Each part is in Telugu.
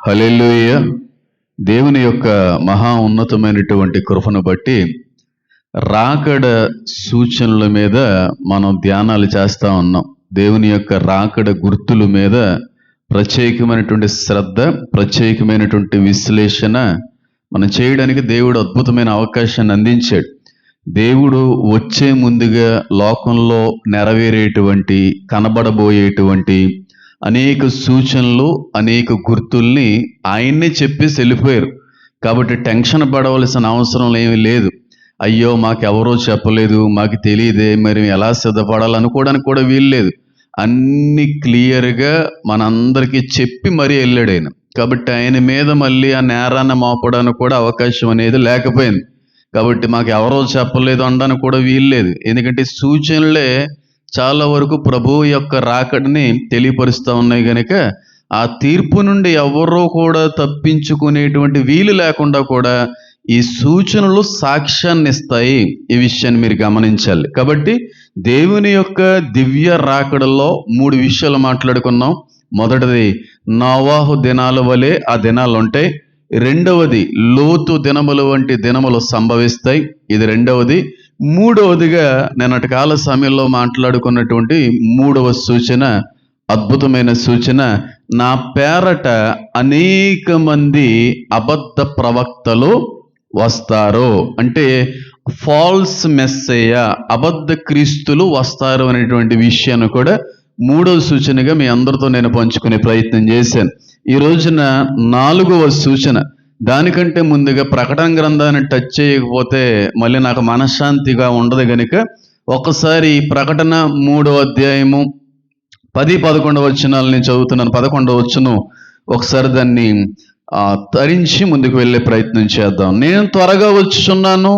హల్లెలూయా. దేవుని యొక్క మహా ఉన్నతమైనటువంటి కృపను బట్టి రాకడ సూచనల మీద మనం ధ్యానాలు చేస్తా ఉన్నాం. దేవుని యొక్క రాకడ గుర్తుల మీద ప్రత్యేకమైనటువంటి శ్రద్ధ, ప్రత్యేకమైనటువంటి విశ్లేషణ మనం చేయడానికి దేవుడు అద్భుతమైన అవకాశాన్ని అందించాడు. దేవుడు వచ్చే ముందుగా లోకంలో నెరవేరేటువంటి, కనబడబోయేటువంటి అనేక సూచనలు, అనేక గుర్తుల్ని ఆయన్నే చెప్పేసి వెళ్ళిపోయారు. కాబట్టి టెన్షన్ పడవలసిన అవసరం ఏమీ లేదు. అయ్యో మాకెవరో చెప్పలేదు, మాకు తెలియదే, మరి ఎలా సిద్ధపడాలనుకోవడానికి కూడా వీల్లేదు. అన్ని క్లియర్గా మనందరికీ చెప్పి మరీ వెళ్ళాడు ఆయన. కాబట్టి ఆయన మీద మళ్ళీ ఆ నేరాన్ని మోపడానికి కూడా అవకాశం అనేది లేకపోయింది. కాబట్టి మాకు ఎవరో చెప్పలేదు అనడానికి కూడా వీల్లేదు. ఎందుకంటే సూచనలే చాలా వరకు ప్రభువు యొక్క రాకడిని తెలియపరుస్తూ ఉన్నాయి కనుక ఆ తీర్పు నుండి ఎవరో కూడా తప్పించుకునేటువంటి వీలు లేకుండా కూడా ఈ సూచనలు సాక్ష్యాన్ని ఇస్తాయి. ఈ విషయాన్ని మీరు గమనించాలి. కాబట్టి దేవుని యొక్క దివ్య రాకడలో 3 విషయాలు మాట్లాడుకున్నాం. మొదటిది నోవాహు దినాల వలె ఆ దినాలు ఉంటాయి. రెండవది లోతు దినముల వంటి దినములు సంభవిస్తాయి. ఇది రెండవది. మూడవదిగా నిన్నటి కాల సమయంలో మాట్లాడుకున్నటువంటి 3వ సూచన, అద్భుతమైన సూచన, నా పేరట అనేక మంది అబద్ధ ప్రవక్తలు వస్తారు. అంటే ఫాల్స్ మెస్సయ్య, అబద్ధ క్రీస్తులు వస్తారు అనేటువంటి విషయాన్ని కూడా 3వ సూచనగా మీ అందరితో నేను పంచుకునే ప్రయత్నం చేశాను. ఈ రోజున 4వ సూచన. దానికంటే ముందుగా ప్రకటన గ్రంథాన్ని టచ్ చేయకపోతే మళ్ళీ నాకు మనశ్శాంతిగా ఉండదు కనుక ఒకసారి ప్రకటన 3వ అధ్యాయము 10-11 వచనాలు నేను చదువుతున్నాను. 11వ వచనం ఒకసారి దాన్ని తరించి ముందుకు వెళ్ళే ప్రయత్నం చేద్దాం. నేను త్వరగా వచ్చుచున్నాను,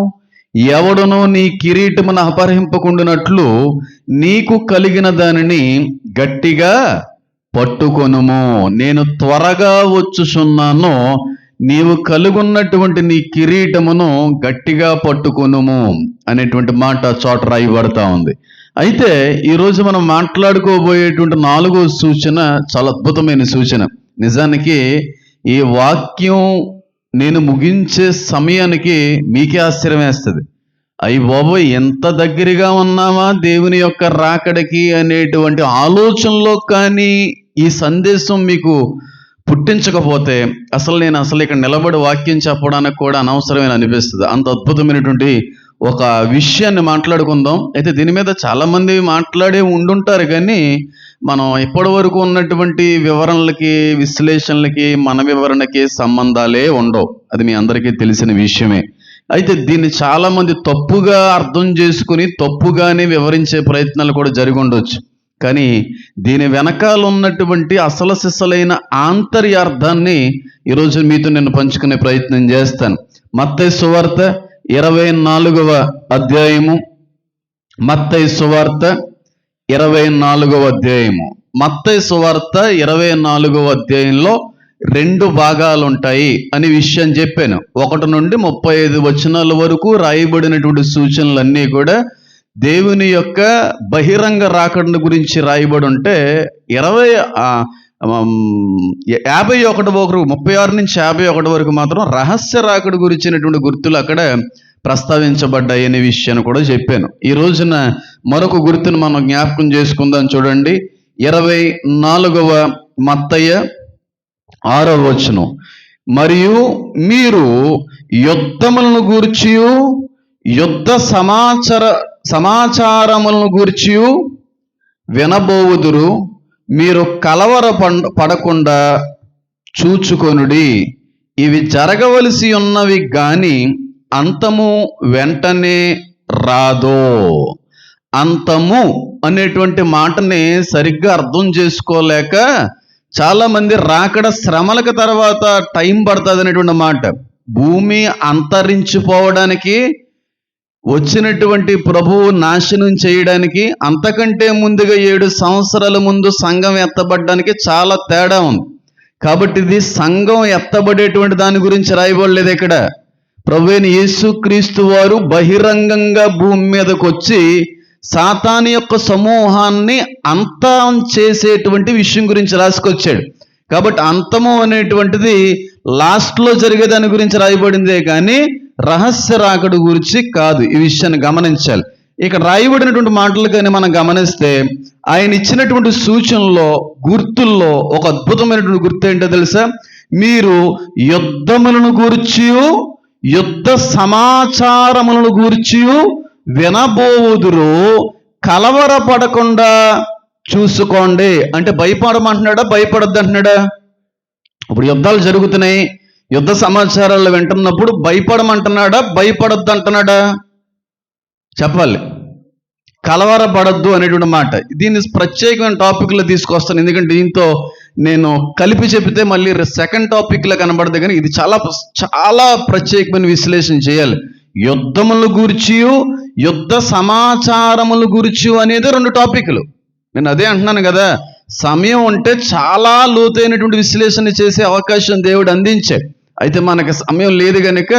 ఎవడునో నీ కిరీటమును అపహరింపకుండునట్లు నీకు కలిగిన దానిని గట్టిగా పట్టుకొనుము. నేను త్వరగా వచ్చుచున్నాను, నీవు కలుగున్నటువంటి నీ కిరీటమును గట్టిగా పట్టుకొనుము అనేటువంటి మాట చోట రాయబడతా ఉంది. అయితే ఈరోజు మనం మాట్లాడుకోబోయేటువంటి 4వ సూచన చాలా అద్భుతమైన సూచన. నిజానికి ఈ వాక్యం నేను ముగించే సమయానికి మీకే ఆశ్చర్యం వేస్తుంది. అయ్యి బాబోయ్, ఎంత దగ్గరగా ఉన్నామా దేవుని యొక్క రాకడికి అనేటువంటి ఆలోచనలో కానీ ఈ సందేశం మీకు పుట్టించకపోతే నేను ఇక్కడ నిలబడి వాక్యం చెప్పడానికి కూడా అనవసరమైన అనిపిస్తుంది. అంత అద్భుతమైనటువంటి ఒక విషయాన్ని మాట్లాడుకుందాం. అయితే దీని మీద చాలామంది మాట్లాడే ఉండుంటారు, కానీ మనం ఇప్పటి వరకు ఉన్నటువంటి వివరణలకి, విశ్లేషణలకి, మన వివరణకి సంబంధాలే ఉండవు. అది మీ అందరికీ తెలిసిన విషయమే. అయితే దీన్ని చాలామంది తప్పుగా అర్థం చేసుకుని తప్పుగానే వివరించే ప్రయత్నాలు కూడా జరిగి ఉండొచ్చు. కానీ దీని వెనకాల ఉన్నటువంటి అసలు సిసలైన ఆంతర్యార్థాన్ని ఈరోజు మీతో నేను పంచుకునే ప్రయత్నం చేస్తాను. మత్తయి సువార్త 24వ అధ్యాయము. మత్తయి సువార్త 24వ అధ్యాయము. మత్తయి సువార్త 24వ అధ్యాయంలో 2 భాగాలు ఉంటాయి అనే విషయం చెప్పాను. 1 నుండి 35 వచనాల వరకు రాయబడినటువంటి సూచనలన్నీ కూడా దేవుని యొక్క బహిరంగ రాకడ గురించి రాయబడి ఉంటే 51 వరకు, 36 నుంచి 51 వరకు మాత్రం రహస్య రాకడ గురించినటువంటి గుర్తులు అక్కడ ప్రస్తావించబడ్డాయి అనే విషయాన్ని కూడా చెప్పాను. ఈ రోజున మరొక గుర్తును మనం జ్ఞాపకం చేసుకుందాం. చూడండి, 24వ మత్తయి 6వ వచనం. మరియు మీరు యుద్ధములను గూర్చియు యుద్ధ సమాచారములను గూర్చియు వినబోవుదురు, మీరు కలవర పడకుండా చూచుకొనుడి. ఇవి జరగవలసి ఉన్నవి గాని అంతము వెంటనే రాదో. అంతము అనేటువంటి మాటని సరిగ్గా అర్థం చేసుకోలేక చాలామంది రాకడ శ్రమలకు తర్వాత టైం పడుతుంది అనేటువంటి మాట. భూమి అంతరించిపోవడానికి, వచ్చినటువంటి ప్రభువు నాశనం చేయడానికి అంతకంటే ముందుగా 7 సంవత్సరాల ముందు సంఘం ఎత్తబడడానికి చాలా తేడా ఉంది. కాబట్టి ఇది సంఘం ఎత్తబడేటువంటి దాని గురించి రాయబడలేదు ఇక్కడ. ప్రభువైన యేసుక్రీస్తు వారు బహిరంగంగా భూమి మీదకి వచ్చి సాతాను యొక్క సమూహాన్ని అంతం చేసేటువంటి విషయం గురించి రాసుకొచ్చాడు. కాబట్టి అంతము అనేటువంటిది లాస్ట్లో జరిగే దాని గురించి రాయబడిందే కానీ రహస్య రాకడ గురించి కాదు. ఈ విషయాన్ని గమనించాలి. ఇక్కడ రాయబడినటువంటి మాటలు కానీ మనం గమనిస్తే ఆయన ఇచ్చినటువంటి సూచనలో గుర్తుల్లో ఒక అద్భుతమైనటువంటి గుర్తు ఏంటో తెలుసా? మీరు యుద్ధములను గూర్చి యుద్ధ సమాచారములను గూర్చి వినబోవుదురు, కలవరపడకుండా చూసుకోండి. అంటే భయపడమంటున్నాడా, భయపడద్దు అంటున్నాడా? ఇప్పుడు యుద్ధాలు జరుగుతున్నాయి, యుద్ధ సమాచారాలు వింటున్నప్పుడు భయపడమంటున్నాడా, భయపడద్దు అంటున్నాడా? చెప్పాలి. కలవరపడద్దు అనేటువంటి మాట. దీన్ని ప్రత్యేకమైన టాపిక్లో తీసుకొస్తాను, ఎందుకంటే దీంతో నేను కలిపి చెబితే మళ్ళీ సెకండ్ టాపిక్లో కనబడదు. కానీ ఇది చాలా చాలా ప్రత్యేకమైన విశ్లేషణ చేయాలి. యుద్ధముల గురించి యుద్ధ సమాచారముల గురించి అనేది 2 టాపిక్లు. నేను అదే అంటున్నాను కదా, సమయం ఉంటే చాలా లోతైనటువంటి విశ్లేషణ చేసే అవకాశం దేవుడు అందించాడు. అయితే మనకు సమయం లేదు కనుక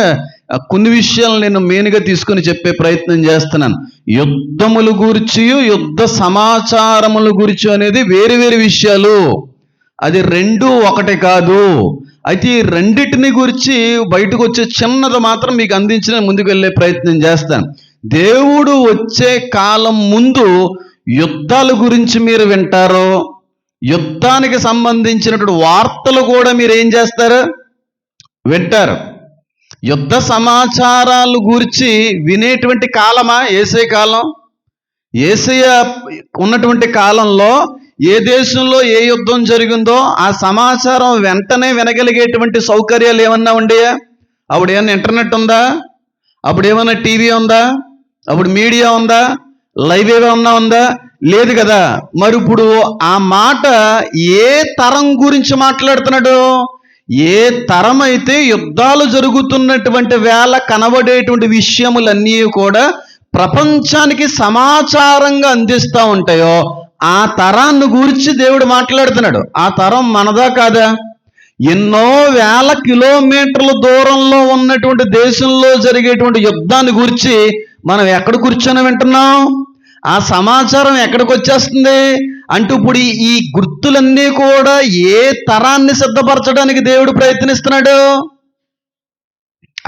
కొన్ని విషయాలు నేను మెయిన్గా తీసుకొని చెప్పే ప్రయత్నం చేస్తున్నాను. యుద్ధముల గురించి యుద్ధ సమాచారముల గురించి అనేది వేరు వేరు విషయాలు, అది 2 ఒకటి కాదు. అయితే ఈ రెండింటిని గురించి బయటకు వచ్చే చిన్నది మాత్రం మీకు అందించిన ముందుకు వెళ్ళే ప్రయత్నం చేస్తాను. దేవుడు వచ్చే కాలం ముందు యుద్ధాల గురించి మీరు వింటారో, యుద్ధానికి సంబంధించినటువంటి వార్తలు కూడా మీరు ఏం చేస్తారు, వింటారు. యుద్ధ సమాచారాలు గురించి వినేటువంటి కాలమా యేసయ్య కాలం? యేసయ్య ఉన్నటువంటి కాలంలో ఏ దేశంలో ఏ యుద్ధం జరిగిందో ఆ సమాచారం వెంటనే వినగలిగేటువంటి సౌకర్యాలు ఏమన్నా ఉండేయా? అప్పుడు ఏమన్నా ఇంటర్నెట్ ఉందా? అప్పుడు ఏమన్నా టీవీ ఉందా? అప్పుడు మీడియా ఉందా? లైవ్ ఏమన్నా ఉందా? లేదు కదా. మరి ఇప్పుడు ఆ మాట ఏ తరం గురించి మాట్లాడుతున్నాడు? ఏ తరం అయితే యుద్ధాలు జరుగుతున్నటువంటి వేళ కనబడేటువంటి విషయములన్నీ కూడా ప్రపంచానికి సమాచారంగా అందిస్తూ ఉంటాయో ఆ తరాన్ని గురించి దేవుడు మాట్లాడుతున్నాడు. ఆ తరం మనదా కాదా? ఎన్నో వేల కిలోమీటర్ల దూరంలో ఉన్నటువంటి దేశంలో జరిగేటువంటి యుద్ధాన్ని గురించి మనం ఎక్కడ కూర్చొని వింటున్నాం? ఆ సమాచారం ఎక్కడికి వచ్చేస్తుంది అంటూ ఇప్పుడు ఈ గుర్తులన్నీ కూడా ఏ తరాన్ని సిద్ధపరచడానికి దేవుడు ప్రయత్నిస్తున్నాడు?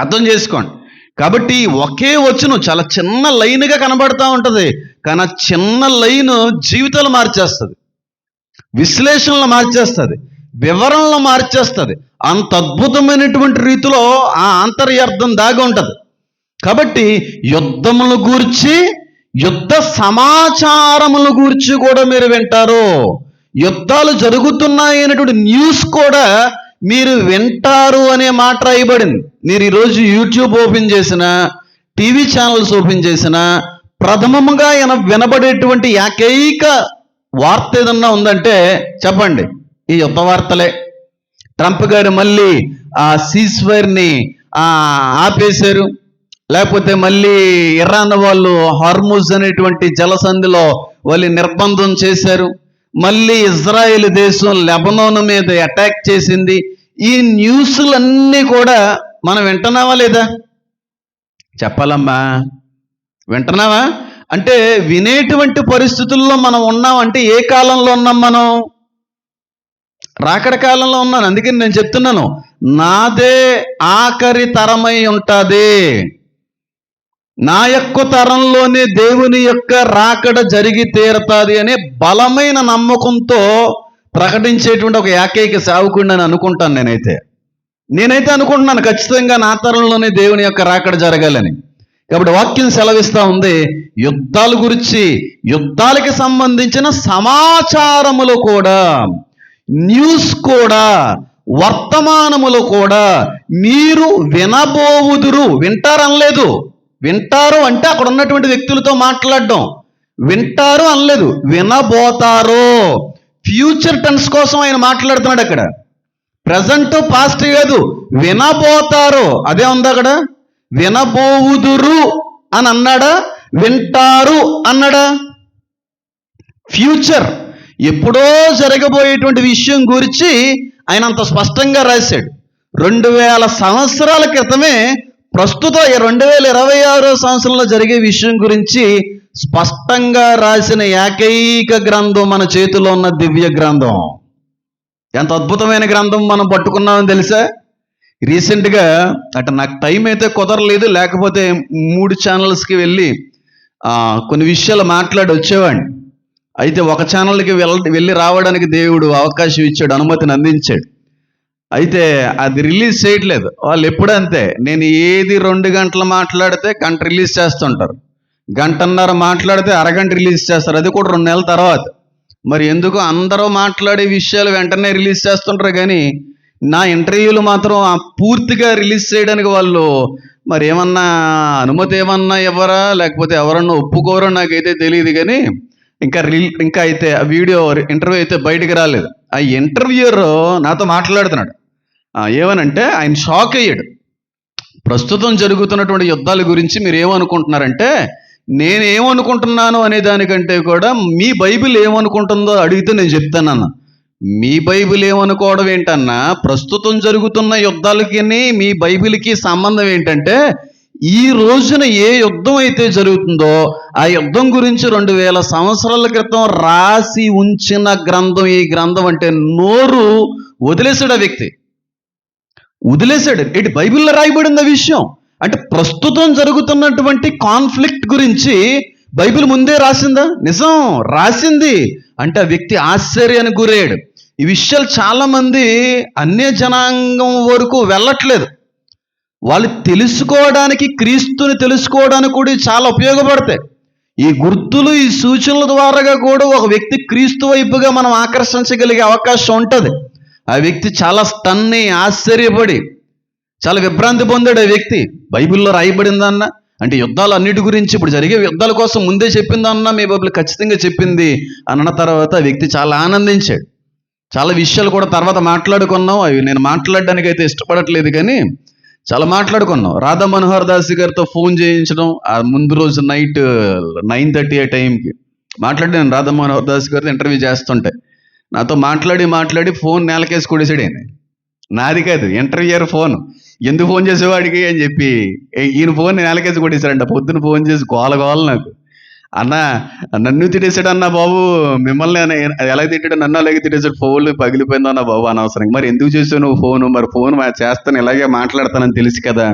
అర్థం చేసుకోండి. కాబట్టి ఒకే వచనం చాలా చిన్న లైన్గా కనబడతా ఉంటుంది, కానీ ఆ చిన్న లైన్ జీవితాలు మార్చేస్తుంది, విశ్లేషణలు మార్చేస్తుంది, వివరణలు మార్చేస్తుంది. అంత అద్భుతమైనటువంటి రీతిలో ఆ ఆంతర్యార్థం దాగి ఉంటుంది. కాబట్టి యుద్ధముల గూర్చి యుద్ధ సమాచారముల గురించి కూడా మీరు వింటారు. యుద్ధాలు జరుగుతున్నాయి అనేటువంటి న్యూస్ కూడా మీరు వింటారు అనే మాట రాయబడింది. మీరు ఈరోజు యూట్యూబ్ ఓపెన్ చేసిన, టీవీ ఛానల్స్ ఓపెన్ చేసిన, ప్రథమముగా వినబడేటువంటి ఏకైక వార్త ఏదన్నా ఉందంటే చెప్పండి, ఈ యుద్ధ వార్తలే. ట్రంప్ గారు మళ్ళీ ఆ సీజ్ఫైర్ని ఆపేశారు, లేకపోతే మళ్ళీ ఇరాన్ వాళ్ళు హార్ముజ్ అనేటువంటి జలసంధిలో వాళ్ళు నిర్బంధం చేశారు, మళ్ళీ ఇజ్రాయెల్ దేశం లెబనాన్ మీద అటాక్ చేసింది. ఈ న్యూస్లన్నీ కూడా మనం వింటున్నావా లేదా? చెప్పాలమ్మా, వింటున్నావా? అంటే వినేటువంటి పరిస్థితుల్లో మనం ఉన్నామంటే ఏ కాలంలో ఉన్నాం మనం? రాకడ కాలంలో ఉన్నాను. అందుకని నేను చెప్తున్నాను, నాదే ఆఖరి తరమై ఉంటుంది, నా యొక్క తరంలోనే దేవుని యొక్క రాకడ జరిగి తీరుతుంది అనే బలమైన నమ్మకంతో ప్రకటించేటువంటి ఒక ఏకైక సేవకుడిని అని అనుకుంటాను. నేనైతే అనుకుంటున్నాను ఖచ్చితంగా నా తరంలోనే దేవుని యొక్క రాకడ జరగాలని. కాబట్టి వాక్యం సెలవిస్తూ ఉంది, యుద్ధాల గురించి, యుద్ధాలకి సంబంధించిన సమాచారములు కూడా, న్యూస్ కూడా, వర్తమానములు కూడా మీరు వినబోవుదురు. వింటారనలేదు, వింటారు అంటే అక్కడ ఉన్నటువంటి వ్యక్తులతో మాట్లాడడం. వింటారు అనలేదు, వినబోతారు. ఫ్యూచర్ టెన్స్ కోసం ఆయన మాట్లాడుతున్నాడు అక్కడ. ప్రజెంట్ పాస్ట్ కాదు, వినబోతారు. అదే ఉంది అక్కడ. వినబోవుదురు అని అన్నాడా, వింటారు అన్నాడా? ఫ్యూచర్, ఎప్పుడో జరగబోయేటువంటి విషయం గురించి ఆయన అంత స్పష్టంగా రాశాడు. 2000 సంవత్సరాల క్రితమే ప్రస్తుత 2026 సంవత్సరంలో జరిగే విషయం గురించి స్పష్టంగా రాసిన ఏకైక గ్రంథం మన చేతిలో ఉన్న దివ్య గ్రంథం. ఎంత అద్భుతమైన గ్రంథం మనం పట్టుకున్నామని తెలుసా? రీసెంట్గా అంటే నాకు టైం అయితే కుదరలేదు, లేకపోతే 3 ఛానల్స్కి వెళ్ళి కొన్ని విషయాలు మాట్లాడి వచ్చేవాడిని. అయితే ఒక ఛానల్కి వెళ్ళి రావడానికి దేవుడు అవకాశం ఇచ్చాడు, అనుమతిని అందించాడు. అయితే అది రిలీజ్ చేయట్లేదు. వాళ్ళు ఎప్పుడంతే, నేను ఏది 2 గంటలు మాట్లాడితే గంట రిలీజ్ చేస్తుంటారు, గంటన్నర మాట్లాడితే అరగంట రిలీజ్ చేస్తారు, అది కూడా 2 నెలల తర్వాత. మరి ఎందుకు అందరూ మాట్లాడే విషయాలు వెంటనే రిలీజ్ చేస్తుంటారు, కానీ నా ఇంటర్వ్యూలు మాత్రం పూర్తిగా రిలీజ్ చేయడానికి వాళ్ళు మరి ఏమన్నా అనుమతి ఏమన్నా ఇవ్వరా, లేకపోతే ఎవరన్నా ఒప్పుకోరో నాకైతే తెలియదు. కానీ ఇంకా అయితే ఆ వీడియో ఇంటర్వ్యూ అయితే బయటికి రాలేదు. ఆ ఇంటర్వ్యూయర్ నాతో మాట్లాడుతున్నాడు. ఏమనంటే ఆయన షాక్ అయ్యాడు. ప్రస్తుతం జరుగుతున్నటువంటి యుద్ధాల గురించి మీరు ఏమనుకుంటున్నారంటే, నేనేమనుకుంటున్నాను అనే దానికంటే కూడా మీ బైబిల్ ఏమనుకుంటుందో అడిగితే నేను చెప్తానన్న. మీ బైబిల్ ఏమనుకోవడం ఏంటన్నా, ప్రస్తుతం జరుగుతున్న యుద్ధాలకి మీ బైబిల్కి సంబంధం ఏంటంటే, ఈ రోజున ఏ యుద్ధం అయితే జరుగుతుందో ఆ యుద్ధం గురించి 2000 సంవత్సరాల క్రితం రాసి ఉంచిన గ్రంథం ఈ గ్రంథం అంటే నోరు వదిలేశాడు ఆ వ్యక్తి. వదిలేశాడు. ఏంటి, బైబిల్లో రాయబడింది ఆ విషయం. అంటే ప్రస్తుతం జరుగుతున్నటువంటి కాన్ఫ్లిక్ట్ గురించి బైబిల్ ముందే రాసిందా? నిజం, రాసింది. అంటే ఆ వ్యక్తి ఆశ్చర్యానికి గురయ్యాడు. ఈ విషయాలు చాలామంది అన్య జనాంగం వరకు వెళ్ళట్లేదు. వాళ్ళు తెలుసుకోవడానికి, క్రీస్తుని తెలుసుకోవడానికి కూడా చాలా ఉపయోగపడతాయి. ఈ గుర్తులు, ఈ సూచనల ద్వారాగా కూడా ఒక వ్యక్తి క్రీస్తు వైపుగా మనం ఆకర్షించగలిగే అవకాశం ఉంటుంది. ఆ వ్యక్తి చాలా స్టన్ని, ఆశ్చర్యపడి చాలా విభ్రాంతి పొందాడు. ఆ వ్యక్తి బైబిల్లో రాయబడిందన్న అంటే యుద్ధాలు అన్నిటి గురించి, ఇప్పుడు జరిగే యుద్ధాల కోసం ముందే చెప్పిందన్న మీ బైబిల్ ఖచ్చితంగా చెప్పింది అన్న తర్వాత ఆ వ్యక్తి చాలా ఆనందించాడు. చాలా విషయాలు కూడా తర్వాత మాట్లాడుకున్నాం. అవి నేను మాట్లాడడానికి అయితే ఇష్టపడట్లేదు, కానీ చాలా మాట్లాడుకున్నాం. రాధా మనోహర్ దాస్ గారితో ఫోన్ చేయించడం, ఆ ముందు రోజు నైట్ 9:30 ఆ టైంకి నేను రాధా మనోహర్ దాస్ గారితో ఇంటర్వ్యూ చేస్తుంటే నాతో మాట్లాడి ఫోన్ నేలకేసి కొడేసాడు ఆయన. నాది కాదు, ఇంటర్వ్యూయర్ ఫోన్. ఎందుకు ఫోన్ చేసేవాడికి అని చెప్పి ఈయన ఫోన్ నేలకేసి కొట్టేశాడంట. పొద్దున ఫోన్ చేసి గోల నాకు, అన్న నన్ను తిట్టేశాడు అన్న బాబు, మిమ్మల్ని ఎలా తిట్టాడు, నన్ను అలాగే తిట్టేశాడు, ఫోన్లు పగిలిపోయిందో అన్న బాబు అనవసరంగా. మరి ఎందుకు చేసావు నువ్వు ఫోను? మరి ఫోన్ చేస్తాను, ఇలాగే మాట్లాడతానని తెలుసు కదా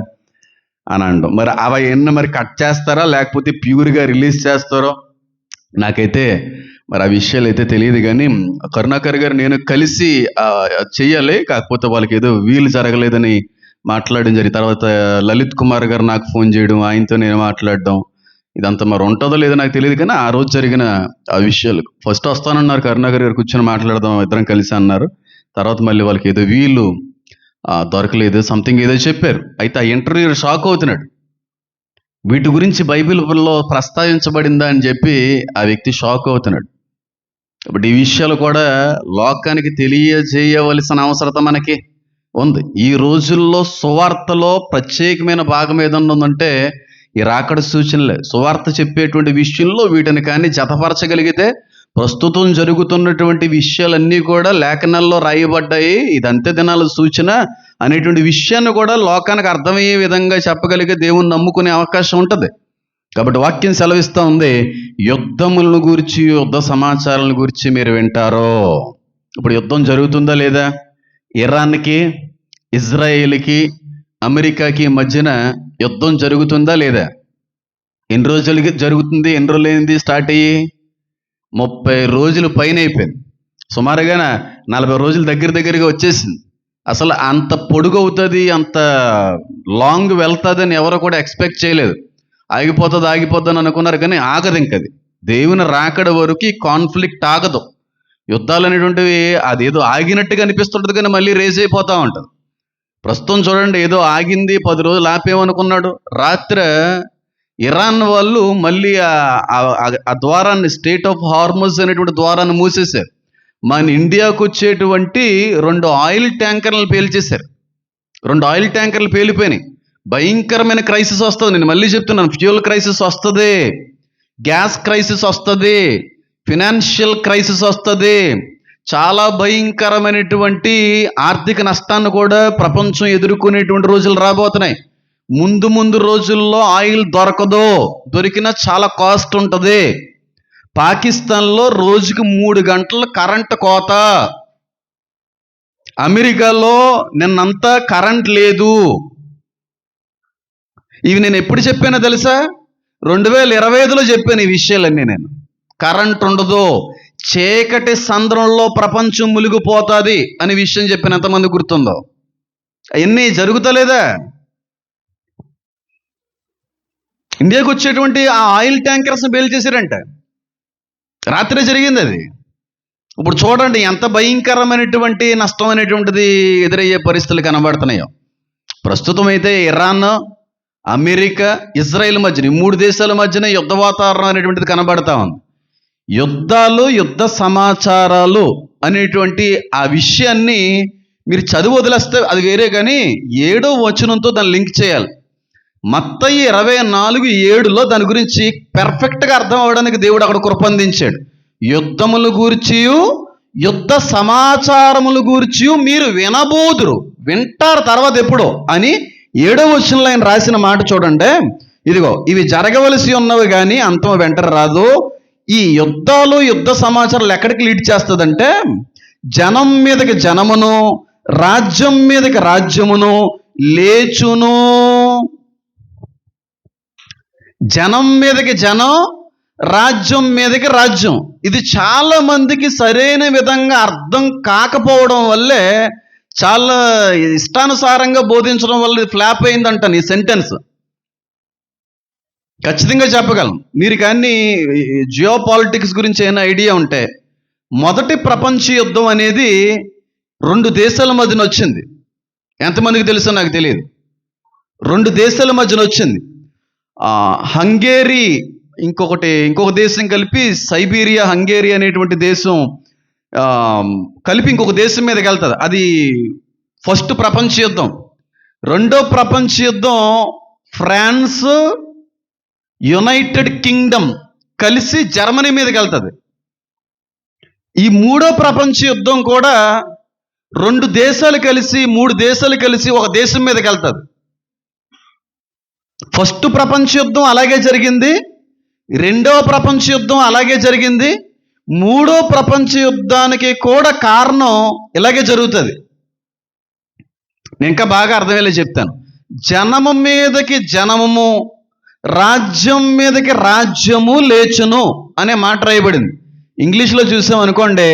అని అనడం. మరి అవన్నీ మరి కట్ చేస్తారా లేకపోతే ప్యూర్గా రిలీజ్ చేస్తారో నాకైతే మరి ఆ విషయాలు అయితే తెలియదు. కానీ కరుణాకర్ గారు నేను కలిసి చెయ్యాలి, కాకపోతే వాళ్ళకి ఏదో వీలు జరగలేదని మాట్లాడడం జరిగింది. తర్వాత లలిత్ కుమార్ గారు నాకు ఫోన్ చేయడం, ఆయనతో నేను మాట్లాడడం, ఇదంతా మరి ఉంటుందో లేదో నాకు తెలియదు. కానీ ఆ రోజు జరిగిన ఆ విషయాలు, ఫస్ట్ వస్తానన్నారు కరుణాకర్ గారు, కూర్చొని మాట్లాడదాం ఇద్దరం కలిసి అన్నారు. తర్వాత మళ్ళీ వాళ్ళకి ఏదో వీలు దొరకలేదు, సంథింగ్ ఏదో చెప్పారు. అయితే ఆ ఇంటర్వ్యూ షాక్ అవుతున్నాడు. వీటి గురించి బైబిల్లో ప్రస్తావించబడిందా అని చెప్పి ఆ వ్యక్తి షాక్ అవుతున్నాడు. ఇప్పుడు ఈ విషయాలు కూడా లోకానికి తెలియజేయవలసిన అవసరత మనకి ఉంది. ఈ రోజుల్లో సువార్తలో ప్రత్యేకమైన భాగం ఏదన్నా ఉందంటే ఈ రాకడ సూచనలే. సువార్త చెప్పేటువంటి విషయంలో వీటిని కానీ జతపరచగలిగితే ప్రస్తుతం జరుగుతున్నటువంటి విషయాలన్నీ కూడా లేఖనాల్లో రాయబడ్డాయి, ఇది అంత్య దినాల సూచన అనేటువంటి విషయాన్ని కూడా లోకానికి అర్థమయ్యే విధంగా చెప్పగలిగే దేవుని నమ్ముకునే అవకాశం ఉంటుంది. కాబట్టి వాక్యం సెలవిస్తూ ఉంది, యుద్ధములను గురించి, యుద్ధ సమాచారాలను గురించి మీరు వింటారో. ఇప్పుడు యుద్ధం జరుగుతుందా లేదా? ఇరాన్కి, ఇజ్రాయేల్కి, అమెరికాకి మధ్యన యుద్ధం జరుగుతుందా లేదా? ఎన్ని రోజులకి జరుగుతుంది? ఎన్ని రోజులైంది స్టార్ట్ అయ్యి? 30 రోజులు పైన అయిపోయింది. సుమారుగా 40 రోజులు దగ్గరగా వచ్చేసింది. అసలు అంత పొడుగు అవుతుంది, అంత లాంగ్ వెళ్తుందని ఎవరు కూడా ఎక్స్పెక్ట్ చేయలేదు. ఆగిపోతుందని అనుకున్నారు, కానీ ఆగదు. ఇంకది దేవుని రాకడ వరకు కాన్ఫ్లిక్ట్ ఆగదు. యుద్ధాలు అనేటువంటివి అదేదో ఆగినట్టుగా అనిపిస్తుంటుంది, కానీ మళ్ళీ రేజ్ అయిపోతూ ఉంటుంది. ప్రస్తుతం చూడండి, ఏదో ఆగింది, 10 రోజులు ఆపేమనుకున్నాడు. రాత్రి ఇరాన్ వాళ్ళు మళ్ళీ ఆ ద్వారాన్ని, స్టేట్ ఆఫ్ హార్మజ్ అనేటువంటి ద్వారాన్ని మూసేశారు. మన ఇండియాకు వచ్చేటువంటి 2 ఆయిల్ ట్యాంకర్లు పేల్చేశారు. 2 ఆయిల్ ట్యాంకర్లు పేలిపోయినాయి. భయంకరమైన క్రైసిస్ వస్తుంది. నేను మళ్ళీ చెప్తున్నాను, ఫ్యూయల్ క్రైసిస్ వస్తుంది, గ్యాస్ క్రైసిస్ వస్తుంది, ఫినాన్షియల్ క్రైసిస్ వస్తుంది. చాలా భయంకరమైనటువంటి ఆర్థిక నష్టాన్ని కూడా ప్రపంచం ఎదుర్కొనేటువంటి రోజులు రాబోతున్నాయి. ముందు రోజుల్లో ఆయిల్ దొరకదు, దొరికినా చాలా కాస్ట్ ఉంటుంది. పాకిస్తాన్లో రోజుకి 3 గంటలు కరెంటు కోత. అమెరికాలో నిన్నంతా కరెంట్ లేదు. ఇవి నేను ఎప్పుడు చెప్పానో తెలుసా? 2025లో చెప్పాను ఈ విషయాలన్నీ నేను. కరెంట్ ఉండదు, చీకటి సంద్రంలో ప్రపంచం మునిగిపోతుంది అనే విషయం చెప్పిన ఎంతమంది గుర్తుందో? అవన్నీ జరుగుతలేదా? ఇండియాకి వచ్చేటువంటి ఆ ఆయిల్ ట్యాంకర్స్ని బేల్ చేశారంట. రాత్రే జరిగింది అది. ఇప్పుడు చూడండి ఎంత భయంకరమైనటువంటి నష్టం అనేటువంటిది ఎదురయ్యే పరిస్థితులు కనబడుతున్నాయో. ప్రస్తుతం అయితే ఇరాన్, అమెరికా, ఇజ్రాయెల్ మధ్యన, ఈ 3 దేశాల మధ్యన యుద్ధ వాతావరణం అనేటువంటిది కనబడతా ఉంది. యుద్ధాలు, యుద్ధ సమాచారాలు అనేటువంటి ఆ విషయాన్ని మీరు చదువు వదిలేస్తే అది వేరే, కానీ 7వ వచనంతో దాన్ని లింక్ చేయాలి. మత్తయి 24:7లో దాని గురించి పెర్ఫెక్ట్గా అర్థం అవ్వడానికి దేవుడు అక్కడ కృపందించాడు. యుద్ధములు గూర్చియు యుద్ధ సమాచారములు గూర్చియు మీరు వినబోదురు, వింటారు తర్వాత ఎప్పుడో అని 7వ వచనంలో ఆయన రాసిన మాట చూడండి. ఇదిగో, ఇవి జరగవలసి ఉన్నవి కానీ అంతం వెంటనే రాదు. ఈ యుద్ధాలు, యుద్ధ సమాచారాలు ఎక్కడికి లీడ్ చేస్తుందంటే, జనం మీదకి జనమును, రాజ్యం మీదకి రాజ్యమును లేచును. జనం మీదకి జనం, రాజ్యం మీదకి రాజ్యం. ఇది చాలా మందికి సరైన విధంగా అర్థం కాకపోవడం వల్లే, చాలా ఇష్టానుసారంగా బోధించడం వల్ల ఇది ఫ్లాప్ అయిందంటాను ఈ సెంటెన్స్. ఖచ్చితంగా చెప్పగలను. మీరు కానీ జియో పాలిటిక్స్ గురించి ఏమైనా ఐడియా ఉంటే, మొదటి ప్రపంచ యుద్ధం అనేది 2 దేశాల మధ్యన వచ్చింది. ఎంతమందికి తెలుసో నాకు తెలియదు. 2 దేశాల మధ్యన వచ్చింది. హంగేరీ, ఇంకొక దేశం కలిపి సైబీరియా, హంగేరీ అనేటువంటి దేశం కలిపి ఇంకొక దేశం మీదకి వెళ్తుంది. అది ఫస్ట్ ప్రపంచ యుద్ధం. రెండో ప్రపంచ యుద్ధం ఫ్రాన్స్, యునైటెడ్ కింగ్డమ్ కలిసి జర్మనీ మీదకి వెళ్తుంది. ఈ 3వ ప్రపంచ యుద్ధం కూడా 2 దేశాలు కలిసి, 3 దేశాలు కలిసి ఒక దేశం మీదకి వెళ్తుంది. ఫస్ట్ ప్రపంచ యుద్ధం అలాగే జరిగింది, 2వ ప్రపంచ యుద్ధం అలాగే జరిగింది, 3వ ప్రపంచ యుద్ధానికి కూడా కారణం ఇలాగే జరుగుతుంది. నేను ఇంకా బాగా అర్థమయ్యేలా చెప్తాను. జనము మీదకి జనము, రాజ్యం మీదకి రాజ్యము లేచును అనే మాట రాయబడింది. ఇంగ్లీష్లో చూసాం అనుకోండి,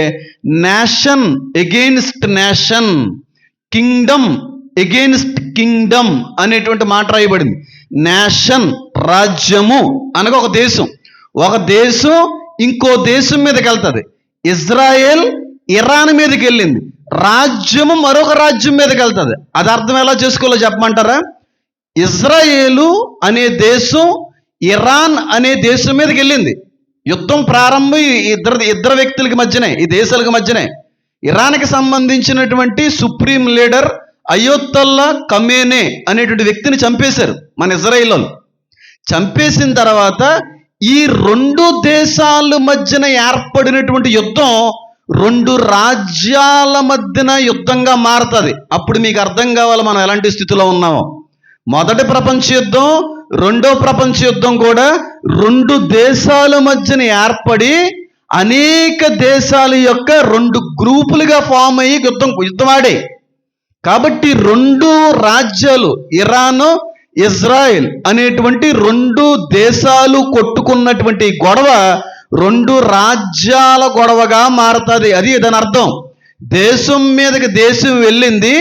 nation against nation, Kingdom against Kingdom అనేటువంటి మాట రాయబడింది. నేషన్ రాజ్యము అనగా ఒక దేశం ఇంకో దేశం మీదకి వెళ్తుంది. ఇజ్రాయెల్ ఇరాన్ మీదకి వెళ్ళింది, రాజ్యము మరొక రాజ్యం మీదకి వెళ్తుంది. అది అర్థం ఎలా చేసుకోవాలో చెప్పమంటారా? ఇజ్రాయేలు అనే దేశం ఇరాన్ అనే దేశం మీదకి వెళ్ళింది. యుద్ధం ప్రారంభం ఇద్దరు వ్యక్తులకి మధ్యనే, ఈ దేశాలకు మధ్యనే. ఇరాన్కి సంబంధించినటువంటి సుప్రీం లీడర్ అయోత్తల్లా ఖమేనీ అనేటువంటి వ్యక్తిని చంపేశారు మన ఇజ్రాయిల్ వాళ్ళు. చంపేసిన తర్వాత ఈ 2 దేశాల మధ్యన ఏర్పడినటువంటి యుద్ధం 2 రాజ్యాల మధ్యన యుద్ధంగా మారుతుంది. అప్పుడు మీకు అర్థం కావాలి మనం ఎలాంటి స్థితిలో ఉన్నామో. మొదటి ప్రపంచ యుద్ధం, 2వ ప్రపంచ యుద్ధం కూడా 2 దేశాల మధ్యన ఏర్పడి అనేక దేశాల యొక్క 2 గ్రూపులుగా ఫామ్ అయ్యి యుద్ధమాడే. కాబట్టి 2 రాజ్యాలు, ఇరాన్, ఇజ్రాయెల్ అనేటువంటి 2 దేశాలు కొట్టుకున్నటువంటి గొడవ 2 రాజ్యాల గొడవగా మారుతుంది. అది దాని అర్థం. దేశం మీదకి దేశం వెళ్ళింది,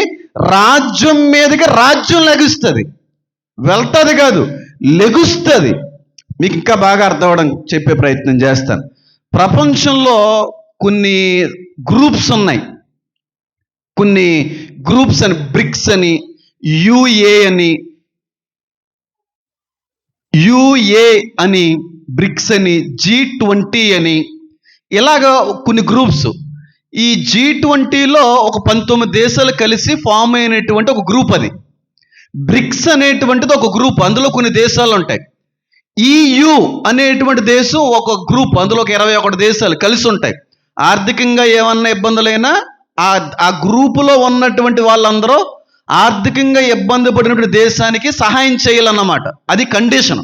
రాజ్యం మీదకి రాజ్యం లెగుస్తుంది. వెళ్తుంది కాదు, లెగుస్తుంది. మీకు ఇంకా బాగా అర్థం అవ్వడం చెప్పే ప్రయత్నం చేస్తాను. ప్రపంచంలో కొన్ని గ్రూప్స్ ఉన్నాయి. కొన్ని గ్రూప్స్ అని, బ్రిక్స్ అని, యుఏ అని, బ్రిక్స్ అని, G20 అని, ఇలాగా కొన్ని గ్రూప్స్. ఈ G20లో ఒక 19 దేశాలు కలిసి ఫామ్ అయినటువంటి ఒక గ్రూప్. అది బ్రిక్స్ అనేటువంటిది ఒక గ్రూప్, అందులో కొన్ని దేశాలు ఉంటాయి. EU అనేటువంటి దేశం ఒక గ్రూప్, అందులో ఒక 21 దేశాలు కలిసి ఉంటాయి. ఆర్థికంగా ఏమన్నా ఇబ్బందులైనా ఆ గ్రూపులో ఉన్నటువంటి వాళ్ళందరూ ఆర్థికంగా ఇబ్బంది పడినటువంటి దేశానికి సహాయం చేయాలన్నమాట. అది కండిషన్.